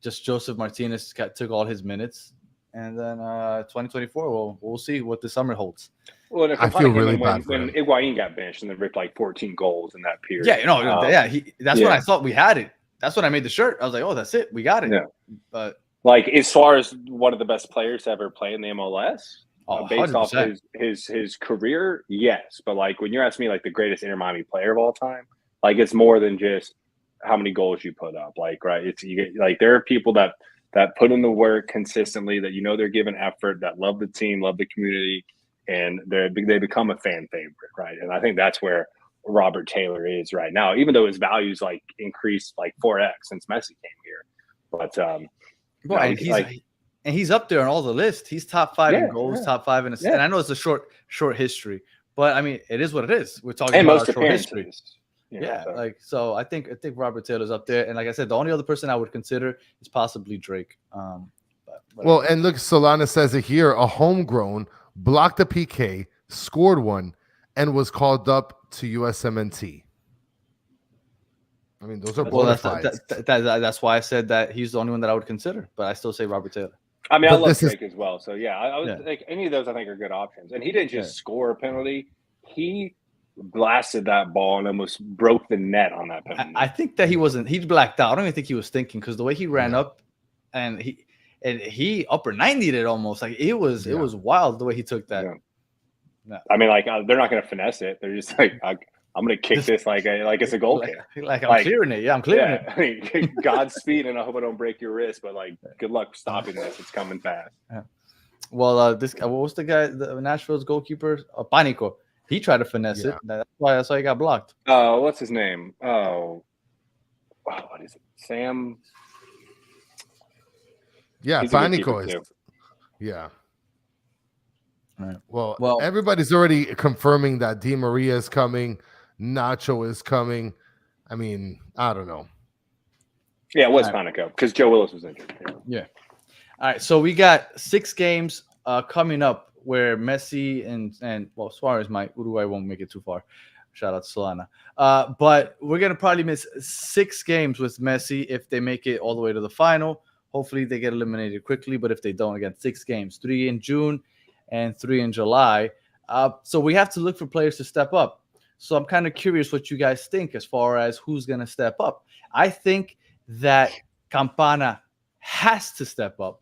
just Joseph Martinez took all his minutes, and then 2024 we'll see what the summer holds. Well, I feel really bad when Higuain got benched and then ripped like 14 goals in that period. Yeah, that's when I thought we had it. That's when I made the shirt. I was like, oh, that's it, we got it. Yeah, but. Like, as far as one of the best players to ever play in the MLS, based 100%. Off his career, yes. But, like, when you're asking me, like, the greatest Inter Miami player of all time, like, it's more than just how many goals you put up. Like, right, there are people that put in the work consistently, that they're giving effort, that love the team, love the community, and they become a fan favorite, right? And I think that's where Robert Taylor is right now, even though his values, like, increased, like, 4x since Messi came here. But, and he's up there on all the lists. He's top 5 in goals, top 5 in assists. And I know it's a short history, but I mean, it is what it is. We're talking about our short history. So I think Robert Taylor's up there. And like I said, the only other person I would consider is possibly Drake. Well, and look, Solana says it here: a homegrown blocked a PK, scored one, and was called up to USMNT. I mean, those are bona fides. That's why I said that he's the only one that I would consider, but I still say Robert Taylor. I mean, I love Drake as well. So, I would like any of those I think are good options. And he didn't just score a penalty. He blasted that ball and almost broke the net on that penalty. I think that he blacked out. I don't even think he was thinking, because the way he ran up and he upper 90'd it almost. Like, it was wild the way he took that. Yeah. I mean, like, they're not going to finesse it. They're just like, I'm gonna kick this like it's a goal kick. Like I'm clearing it. Yeah, I'm clearing it. I mean, Godspeed, and I hope I don't break your wrist. But like, good luck stopping this. It's coming fast. Yeah. Well, what was the guy, the Nashville's goalkeeper, Panico? He tried to finesse it. That's why he got blocked. Oh, what's his name? What is it? Sam. Yeah, Panico is. Yeah. Right. Well, everybody's already confirming that Di Maria is coming, Nacho is coming. I mean, I don't know. Yeah, it was Panico because Joe Willis was injured. Yeah. All right, so we got 6 games coming up where Messi and Suarez Uruguay won't make it too far. Shout out to Solana. But we're gonna probably miss 6 games with Messi if they make it all the way to the final. Hopefully they get eliminated quickly, but if they don't, again, 6 games, 3 in June and 3 in July. So we have to look for players to step up. So I'm kind of curious what you guys think as far as who's gonna step up. I think that Campana has to step up,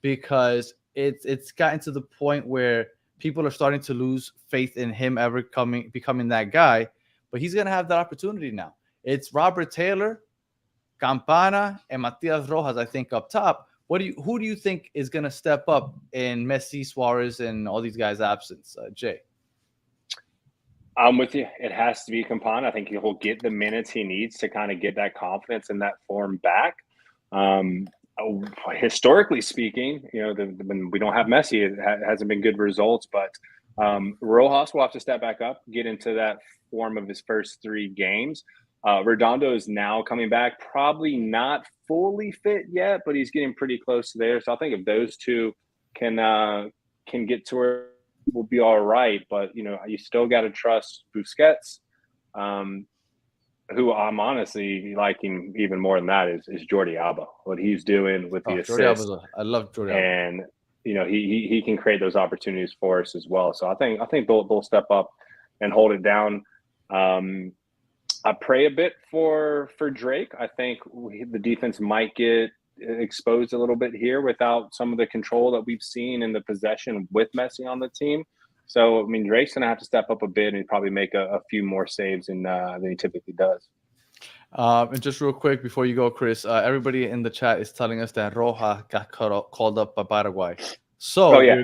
because it's gotten to the point where people are starting to lose faith in him ever becoming that guy. But he's gonna have that opportunity now. It's Robert Taylor, Campana, and Matias Rojas, I think, up top. Who do you think is gonna step up in Messi, Suarez, and all these guys' absence? Jay. I'm with you. It has to be Campana. I think he'll get the minutes he needs to kind of get that confidence and that form back. Historically speaking, when we don't have Messi, it hasn't been good results. But Rojas will have to step back up, get into that form of his first 3 games. Redondo is now coming back, probably not fully fit yet, but he's getting pretty close to there. So I think if those 2 can get to where we'll be all right. But you still got to trust Busquets. Who I'm honestly liking even more than that is Jordi Alba. What he's doing with the assist. I love Jordi Alba. And he can create those opportunities for us as well. So I think they'll step up and hold it down. I pray a bit for Drake. I think the defense might get exposed a little bit here without some of the control that we've seen in the possession with Messi on the team. So, I mean, Drake's going to have to step up a bit and probably make a few more saves than he typically does. And just real quick before you go, Chris, everybody in the chat is telling us that Roja got called up by Paraguay. So, yeah,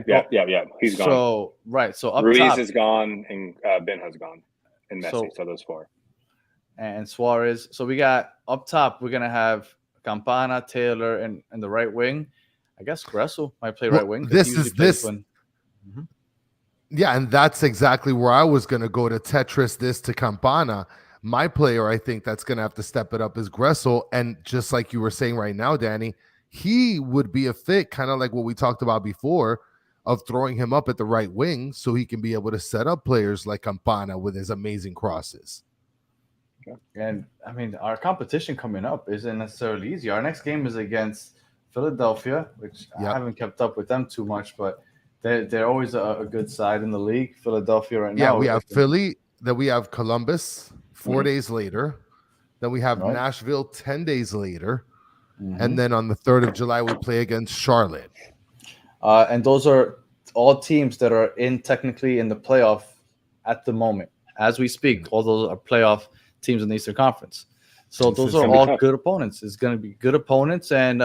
he's gone. So, right. So, up Ruiz top, is gone and Benja's gone and Messi. So those 4. And Suarez. So, we got up top, we're going to have Campana, Taylor, and the right wing. I guess Gressel might play right wing. Yeah, and that's exactly where I was going to go to Tetris this to Campana. My player, I think that's going to have to step it up is Gressel. And just like you were saying right now, Danny, he would be a fit, kind of like what we talked about before, of throwing him up at the right wing so he can be able to set up players like Campana with his amazing crosses. And, I mean, our competition coming up isn't necessarily easy. Our next game is against Philadelphia, which I haven't kept up with them too much, but they're always a good side in the league. Philadelphia right now. Yeah, we have Philly, then we have Columbus 4 days later. Then we have Nashville 10 days later. And then on the 3rd of July, we play against Charlotte. And those are all teams that are technically in the playoff at the moment. As we speak, all those are playoff teams in the Eastern Conference. So those are all good opponents. It's going to be good opponents, and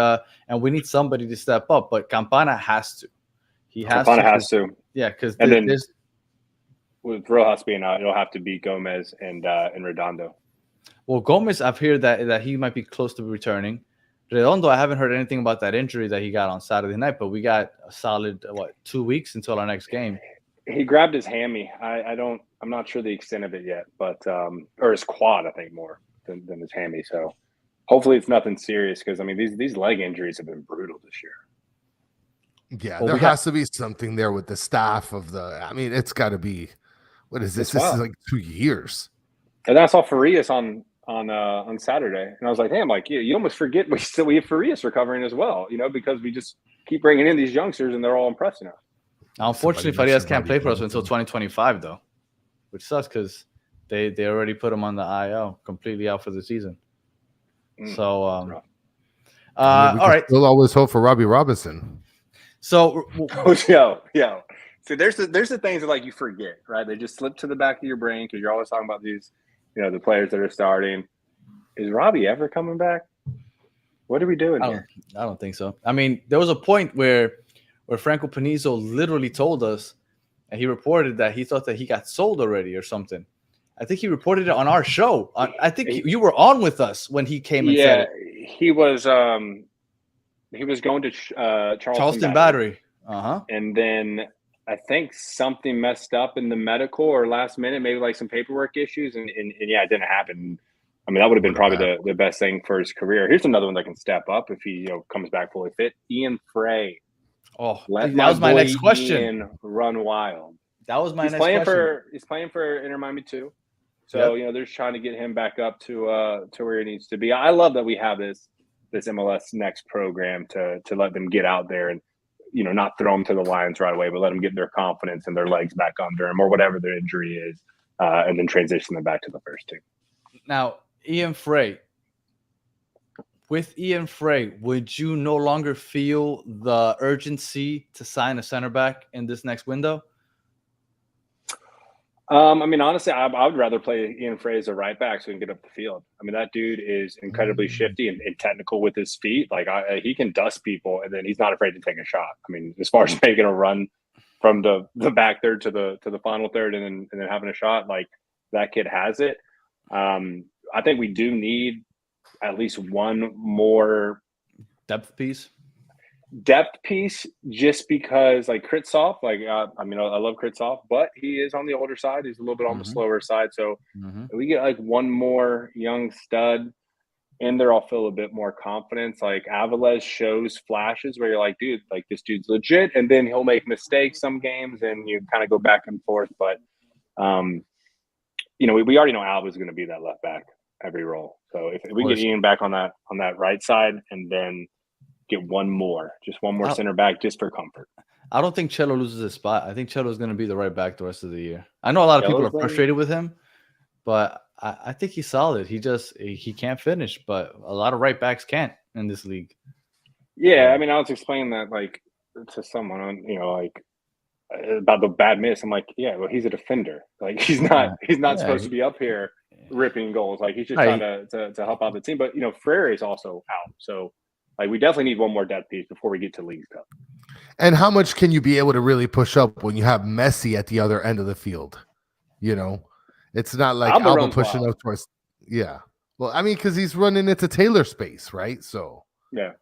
we need somebody to step up. But Campana has to. Campana has to. Yeah, because with Rojas being out, it'll have to be Gomez and Redondo. Well, Gomez, I've heard that he might be close to returning. Redondo, I haven't heard anything about that injury that he got on Saturday night, but we got a solid 2 weeks until our next game. He grabbed his hammy. I'm not sure the extent of it yet, but or his quad, I think, more than his hammy. So hopefully it's nothing serious, because I mean these leg injuries have been brutal this year. Yeah, well, there has to be something there with the staff of the. I mean, it's got to be. What is this? This is like 2 years. And then I saw Farias on Saturday, and I was like, damn, like you almost forget we have Farias recovering as well, because we just keep bringing in these youngsters and they're all impressing us. Now, unfortunately, Farias can't play for us until 2025 though, which sucks because they already put him on the IL, completely out for the season. So, all right. We'll always hope for Robbie Robinson. So, yo. So there's the things that you forget, right? They just slip to the back of your brain because you're always talking about these, the players that are starting. Is Robbie ever coming back? What are we doing here? I don't think so. I mean, there was a point where where Franco Panizo literally told us, and he reported that he thought that he got sold already or something. I think he reported it on our show. I think you were on with us when he came and said it. He was going to Charleston Battery. And then I think something messed up in the medical or last minute, maybe like some paperwork issues, and yeah, it didn't happen. I mean, that would have been probably the best thing for his career. Here's another one that can step up if he comes back fully fit. Ian Frey. Oh, that was my next question. Ian run wild. That was my next question. He's playing for Inter Miami too. So they're just trying to get him back up to where he needs to be. I love that we have this MLS Next program to let them get out there and not throw them to the Lions right away, but let them get their confidence and their legs back under them or whatever their injury is, and then transition them back to the first team. Now, Ian Frey. With Ian Frey, would you no longer feel the urgency to sign a center back in this next window? I mean, honestly, I would rather play Ian Frey as a right back so he can get up the field. I mean, that dude is incredibly shifty and technical with his feet. Like he can dust people, and then he's not afraid to take a shot. I mean, as far as making a run from the back third to the final third, and then having a shot, like that kid has it. I think we do need at least one more depth piece just because like Kritsov, I love Kritsov, but he is on the older side. He's a little bit on the slower side. So if we get like one more young stud in there, I'll feel a bit more confidence. Like Aviles shows flashes where you're like, dude, like this dude's legit. And then he'll make mistakes some games and you kind of go back and forth. But, we already know Alva's going to be that left back every role. So if we get Ian back on that right side and then get one more center back just for comfort. I don't think Cello loses his spot. I think Cello is going to be the right back the rest of the year. I know a lot of people are frustrated with him, but I think he's solid. He can't finish, but a lot of right backs can't in this league. Yeah, I mean, I was explaining that like to someone on about the bad miss. I'm like, yeah, well, he's a defender. Like he's not supposed to be up here ripping goals. Like he's just trying to help out the team. But Frere is also out, so. Like we definitely need one more depth piece before we get to League Cup. And how much can you be able to really push up when you have Messi at the other end of the field? It's not like Alba pushing up towards. Yeah. Well, I mean, because he's running into Taylor space, right? So. Yeah.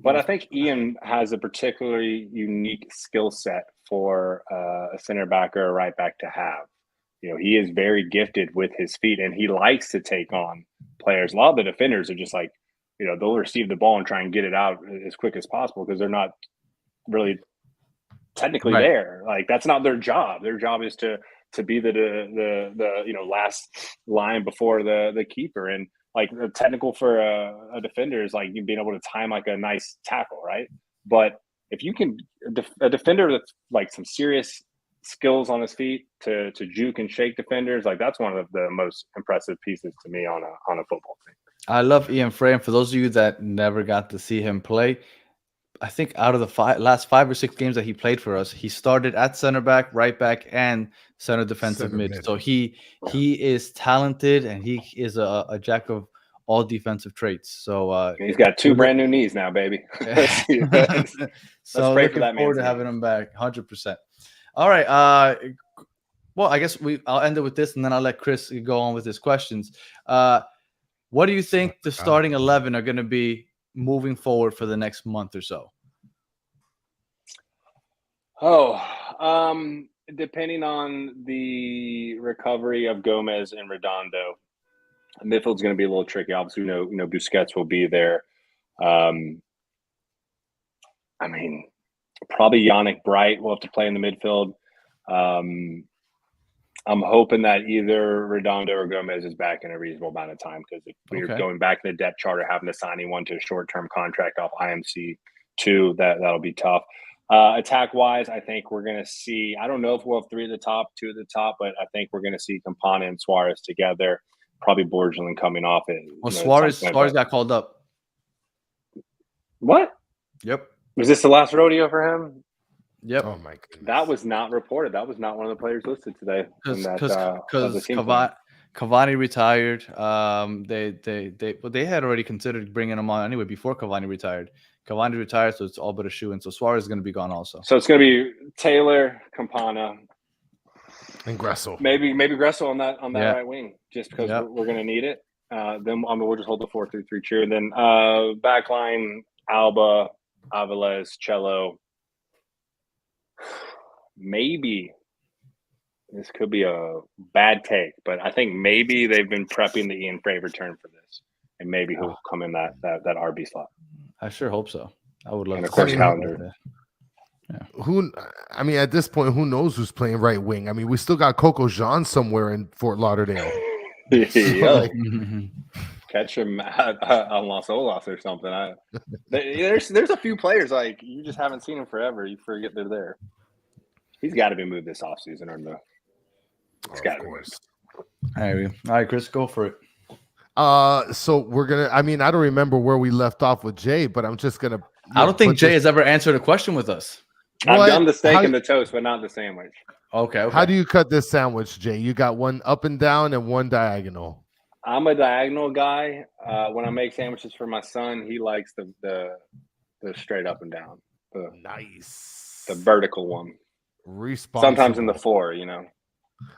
But I think Ian has a particularly unique skill set for a center back or a right back to have. He is very gifted with his feet, and he likes to take on players. A lot of the defenders are just like. They'll receive the ball and try and get it out as quick as possible because they're not really technically there. Like that's not their job. Their job is to be the last line before the keeper. And like the technical for a defender is like you being able to time like a nice tackle, right? But if you can a defender that's like some serious skills on his feet to juke and shake defenders, like that's one of the most impressive pieces to me on a football team. I love Ian Frey, and for those of you that never got to see him play, I think out of the last 5 or 6 games that he played for us, he started at center back, right back, and center defensive mid. So he is talented, and he is a jack of all defensive traits. So he's got 2 brand new knees now, baby. So looking forward to having him back, 100%. All right. Well, I guess I'll end it with this, and then I'll let Chris go on with his questions. What do you think the starting 11 are going to be moving forward for the next month or so? Depending on the recovery of Gomez and Redondo, midfield's going to be a little tricky. Obviously, Busquets will be there. I mean, probably Yannick Bright will have to play in the midfield. I'm hoping that either Redondo or Gomez is back in a reasonable amount of time because if we're going back in the depth chart or having to sign anyone to a short-term contract off IMC 2, that'll be tough. Attack-wise, I think we're going to see – I don't know if we'll have 3 at the top, 2 at the top, but I think we're going to see Campana and Suarez together, probably Borgelin coming off it. Well, Suarez got called up. What? Yep. Was this the last rodeo for him? Yep. Oh my goodness. That was not reported. That was not one of the players listed today. Because Cavani retired. They had already considered bringing him on anyway before Cavani retired. Cavani retired, so it's all but a shoe-in. So Suarez is going to be gone also. So it's going to be Taylor, Campana, and Gressel. Maybe Gressel on that right wing, just because we're going to need it. Then we'll just hold the 4-3-3 true. And then backline, Alba, Aviles, Cello. Maybe this could be a bad take, but I think maybe they've been prepping the Ian Frey return for this, and maybe he'll come in that RB slot. I sure hope so. I would love. And of course, Calendar. Yeah. At this point, who knows who's playing right wing? We still got Coco Jean somewhere in Fort Lauderdale. Catch him on Las Olas or something. There's a few players like you just haven't seen them forever. You forget they're there. He's got to be moved this offseason or no. It's got to be. All right, Chris, go for it. So we're gonna. I don't remember where we left off with Jay, but I'm just gonna. I don't think Jay has ever answered a question with us. I've done the steak and the toast, but not the sandwich. Okay. How do you cut this sandwich, Jay? You got one up and down and one diagonal. I'm a diagonal guy. When I make sandwiches for my son, he likes the straight up and down. Nice. The vertical one. Sometimes in the floor,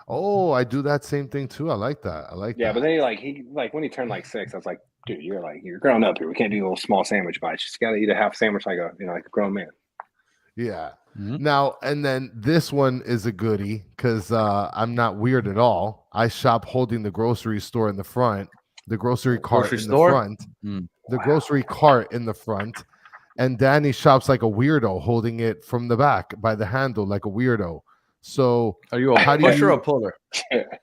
Oh, I do that same thing too. I like that. Yeah, but then he when he turned 6, I was like, dude, you're grown up here. We can't do little small sandwich bites. You just gotta eat a half sandwich like a grown man. Yeah. Mm-hmm. Now, and then this one is a goodie because I'm not weird at all. I shop holding the grocery store in the front, the grocery cart in the front, the grocery cart in the front, and Danny shops like a weirdo, holding it from the back by the handle like a weirdo. So, are you a pusher or a puller?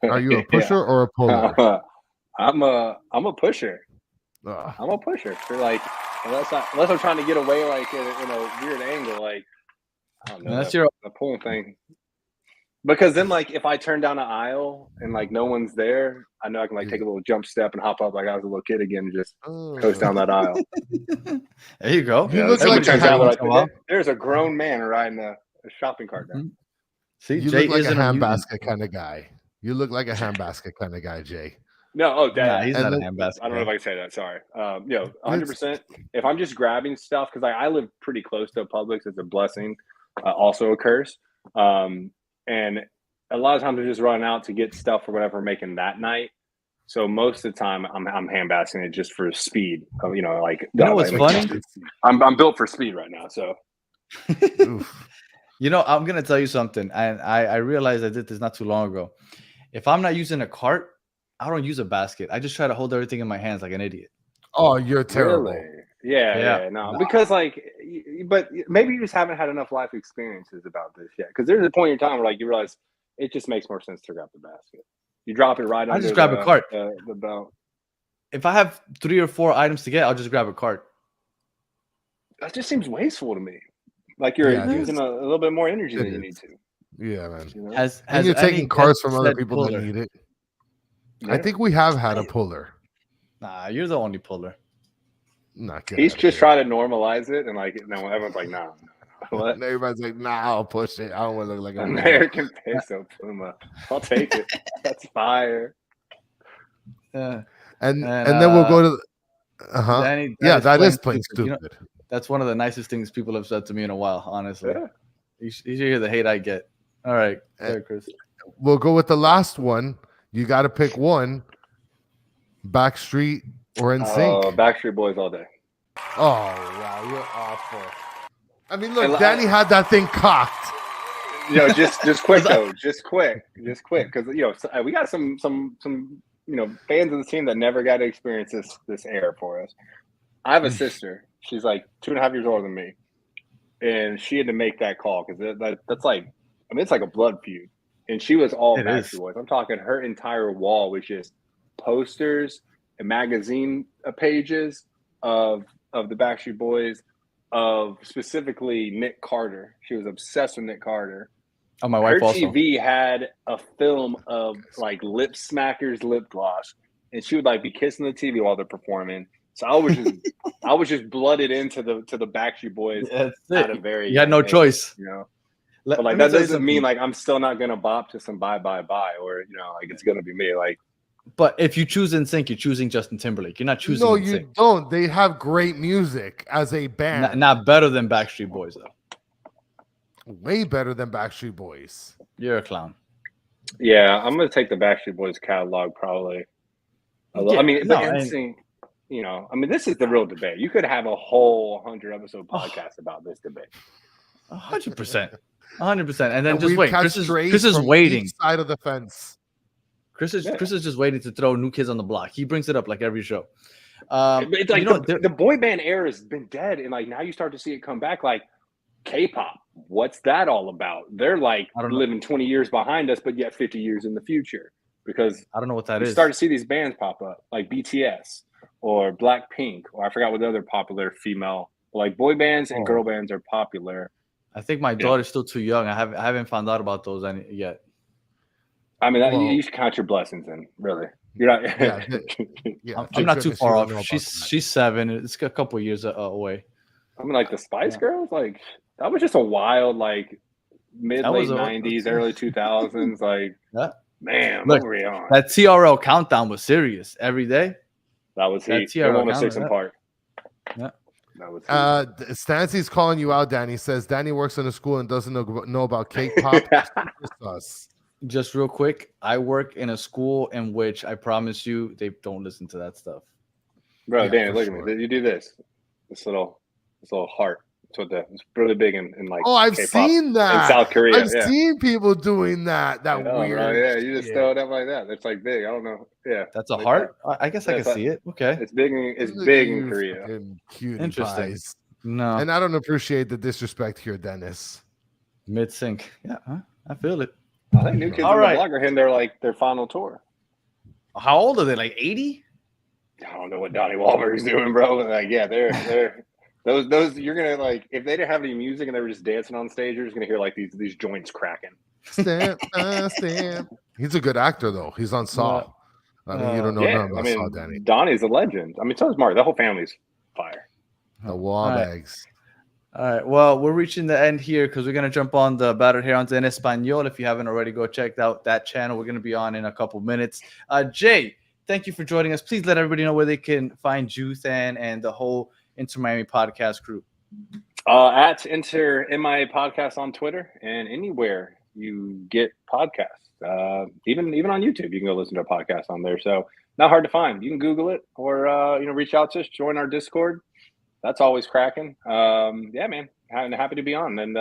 Are you a pusher or a puller? I'm a pusher. I'm a pusher. For unless I'm trying to get away in a weird angle, I don't know. That's the pulling thing. Because then if I turn down an aisle and no one's there, I know I can take a little jump step and hop up like I was a little kid again and just coast down that aisle. There you go. You look like there's a grown man riding a shopping cart down. See, you look like a handbasket kind of guy. You look like a handbasket kind of guy, Jay. No, Dad. He's not a handbasket. I don't know if I can say that. Sorry. 100%. If I'm just grabbing stuff, because I live pretty close to a Publix, it's a blessing, also a curse. And a lot of times I'm just running out to get stuff or whatever we're making that night. So most of the time I'm handbasking it just for speed. What's funny? I'm built for speed right now. So. I'm gonna tell you something, and I realized I did this not too long ago. If I'm not using a cart, I don't use a basket. I just try to hold everything in my hands like an idiot. Oh, you're terrible. Really? Yeah, no. Because but maybe you just haven't had enough life experiences about this yet. Because there's a point in time where you realize it just makes more sense to grab the basket. You drop it right under. I just grab a cart. The belt. If I have 3 or 4 items to get, I'll just grab a cart. That just seems wasteful to me. You're using a little bit more energy than you need to. Yeah, man. And you're taking cars from other people that need it. Yeah. I think we have had a puller. Nah, you're the only puller. Not good. He's just trying to normalize it, and everyone's like, nah. What? And everybody's like, nah, I'll push it. I don't want to look like an American Peso Puma. I'll take it. That's fire. Yeah. And then we'll go to Danny that is plain stupid. That's one of the nicest things people have said to me in a while, honestly. Yeah. You should hear the hate I get. All right, Chris. We'll go with the last one. You got to pick one. Backstreet or NSYNC. Backstreet Boys all day. Oh, wow. You're awful. Look, Danny had that thing cocked. Just quick, though. Just quick. Because, we got some fans of the team that never got to experience this era for us. I have a sister. She's 2.5 years older than me, and she had to make that call because that's it's like a blood feud. And she was all Backstreet Boys. I'm talking her entire wall was just posters and magazine pages of the Backstreet Boys, of specifically Nick Carter. She was obsessed with Nick Carter. Oh, my wife also. Her TV had a film of Lip Smackers lip gloss, and she would be kissing the TV while they're performing. So I was just blooded into the Backstreet Boys at a very you had no choice. But that doesn't mean I'm still not gonna bop to some bye or it's gonna be me. But if you choose NSYNC, you're choosing Justin Timberlake. You're not choosing. No, NSYNC. you don't. They have great music as a band. Not better than Backstreet Boys, though. Way better than Backstreet Boys. You're a clown. Yeah, I'm gonna take the Backstreet Boys catalog probably. I mean, but NSYNC, you know, I mean, this is the real debate. You could have a whole 100-episode podcast about this debate. 100%, 100%, and then just we've wait. cut Chris is from waiting. each side of the fence. Chris is just waiting to throw New Kids on the Block. He brings it up like every show. It's like the boy band era has been dead, and like now you start to see it come back. Like K-pop, what's that all about? They're like living 20 years behind us, but yet 50 years in the future. Because I don't know what that is. Start to see these bands pop up, like BTS or Blackpink, or I forgot what the other popular female, like boy bands and girl bands are popular. I think my daughter's still too young. I haven't found out about those yet. I mean, you should count your blessings in. Really, you're not. I'm not too far off. She's 7. It's a couple of years away. I mean, like the Spice Girls, like that was just a wild, like late 90s, early 2000s, like. Man, look, what were we on? That TRL countdown was serious every day. That was heat. They won a 6 apart. Yeah. That was Stancy's calling you out, Danny. Says Danny works in a school and doesn't know about K-pop. Just real quick, I work in a school in which I promise you they don't listen to that stuff. Bro, Danny, look at me. You do this. This little heart. It's really big in like. Oh, I've K-pop seen that in South Korea. I've seen people doing that. That weird. Bro, yeah, you just throw it up like that. It's like big. I don't know. Yeah, that's a heart. I guess I can see it. Okay, it's big. It's big in Korea. Interesting. Pies. No, and I don't appreciate the disrespect here, Dennis. Mid sync. Yeah, I feel it. I think New Kids on the Block are hitting their final tour. How old are they? Like 80? I don't know what Donnie Wahlberg's doing, bro. But like, yeah, they're. Those you're gonna like if they didn't have any music and they were just dancing on stage, you're just gonna hear like these joints cracking. Stamp. He's a good actor though. He's on Saw. I mean, you don't know nothing about Saw, Danny. Donnie's a legend. I mean, so is Mark. The whole family's fire. The Wahlbergs. All right. Well, we're reaching the end here because we're gonna jump on the Battered Herons en Español. If you haven't already, go check out that channel. We're gonna be on in a couple minutes. Jay, thank you for joining us. Please let everybody know where they can find Juth and the whole Inter Miami podcast crew. At Inter MIA podcast on Twitter and anywhere you get podcasts. Even on YouTube, you can go listen to a podcast on there. So not hard to find. You can Google it or reach out to us, join our Discord. That's always cracking. Yeah, man. Happy to be on. And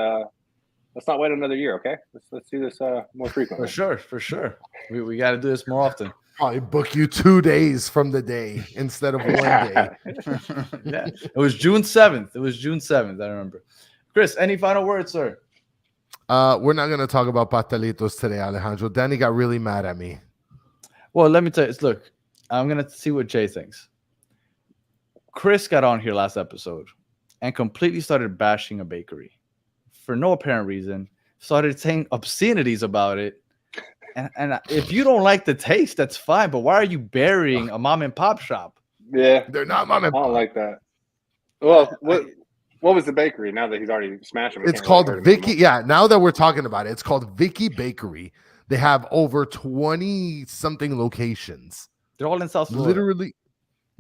let's not wait another year, okay? Let's do this more frequently. For sure. We got to do this more often. Probably book you 2 days from the day instead of 1 day. Yeah, it was June 7th. I remember. Chris, any final words, sir? We're not going to talk about pastelitos today, Alejandro. Danny got really mad at me. Well, let me tell you. Look, I'm going to see what Jay thinks. Chris got on here last episode and completely started bashing a bakery for no apparent reason. Started saying obscenities about it. And if you don't like the taste, that's fine. But why are you burying a mom and pop shop? Yeah, they're not mom and pop. I don't like that. Well, what was the bakery? Now that he's already smashed them, it's called Vicky. Yeah, now that we're talking about it, it's called Vicky Bakery. They have over 20 something locations. They're all in South Florida. Literally,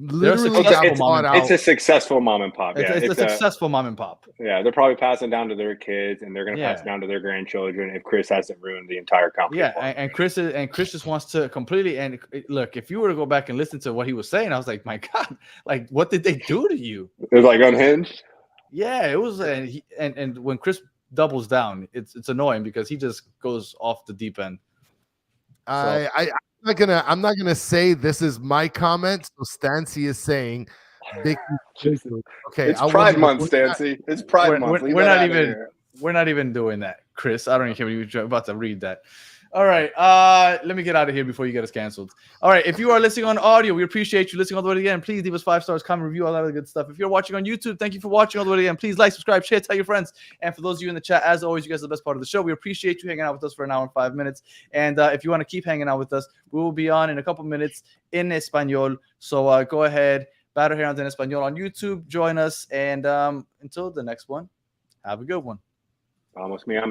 it's a successful mom and pop. Yeah, it's a successful mom and pop. Yeah, they're probably passing down to their kids, and they're going to pass it down to their grandchildren if Chris hasn't ruined the entire company. Yeah, and Chris just wants to completely. And look, if you were to go back and listen to what he was saying, I was like, my God, like what did they do to you? It was like unhinged. Yeah, it was, and when Chris doubles down, it's annoying because he just goes off the deep end. So. I'm not gonna say this is my comment. So Stancy is saying, okay, it's Pride Month, Stancy. It's Pride Month. We're not even doing that, Chris. I don't even care what you're about to read that. All right, let me get out of here before you get us canceled. All right, if you are listening on audio, we appreciate you listening all the way to the end. Please leave us 5 stars, comment, review, all that other good stuff. If you're watching on YouTube, thank you for watching all the way to the end. Please like, subscribe, share, tell your friends. And for those of you in the chat, as always, you guys are the best part of the show. We appreciate you hanging out with us for an hour and 5 minutes. And if you want to keep hanging out with us, we will be on in a couple minutes in Espanol. So go ahead, Battered Herons en Español on YouTube. Join us. And until the next one, have a good one. Vamos, Miami.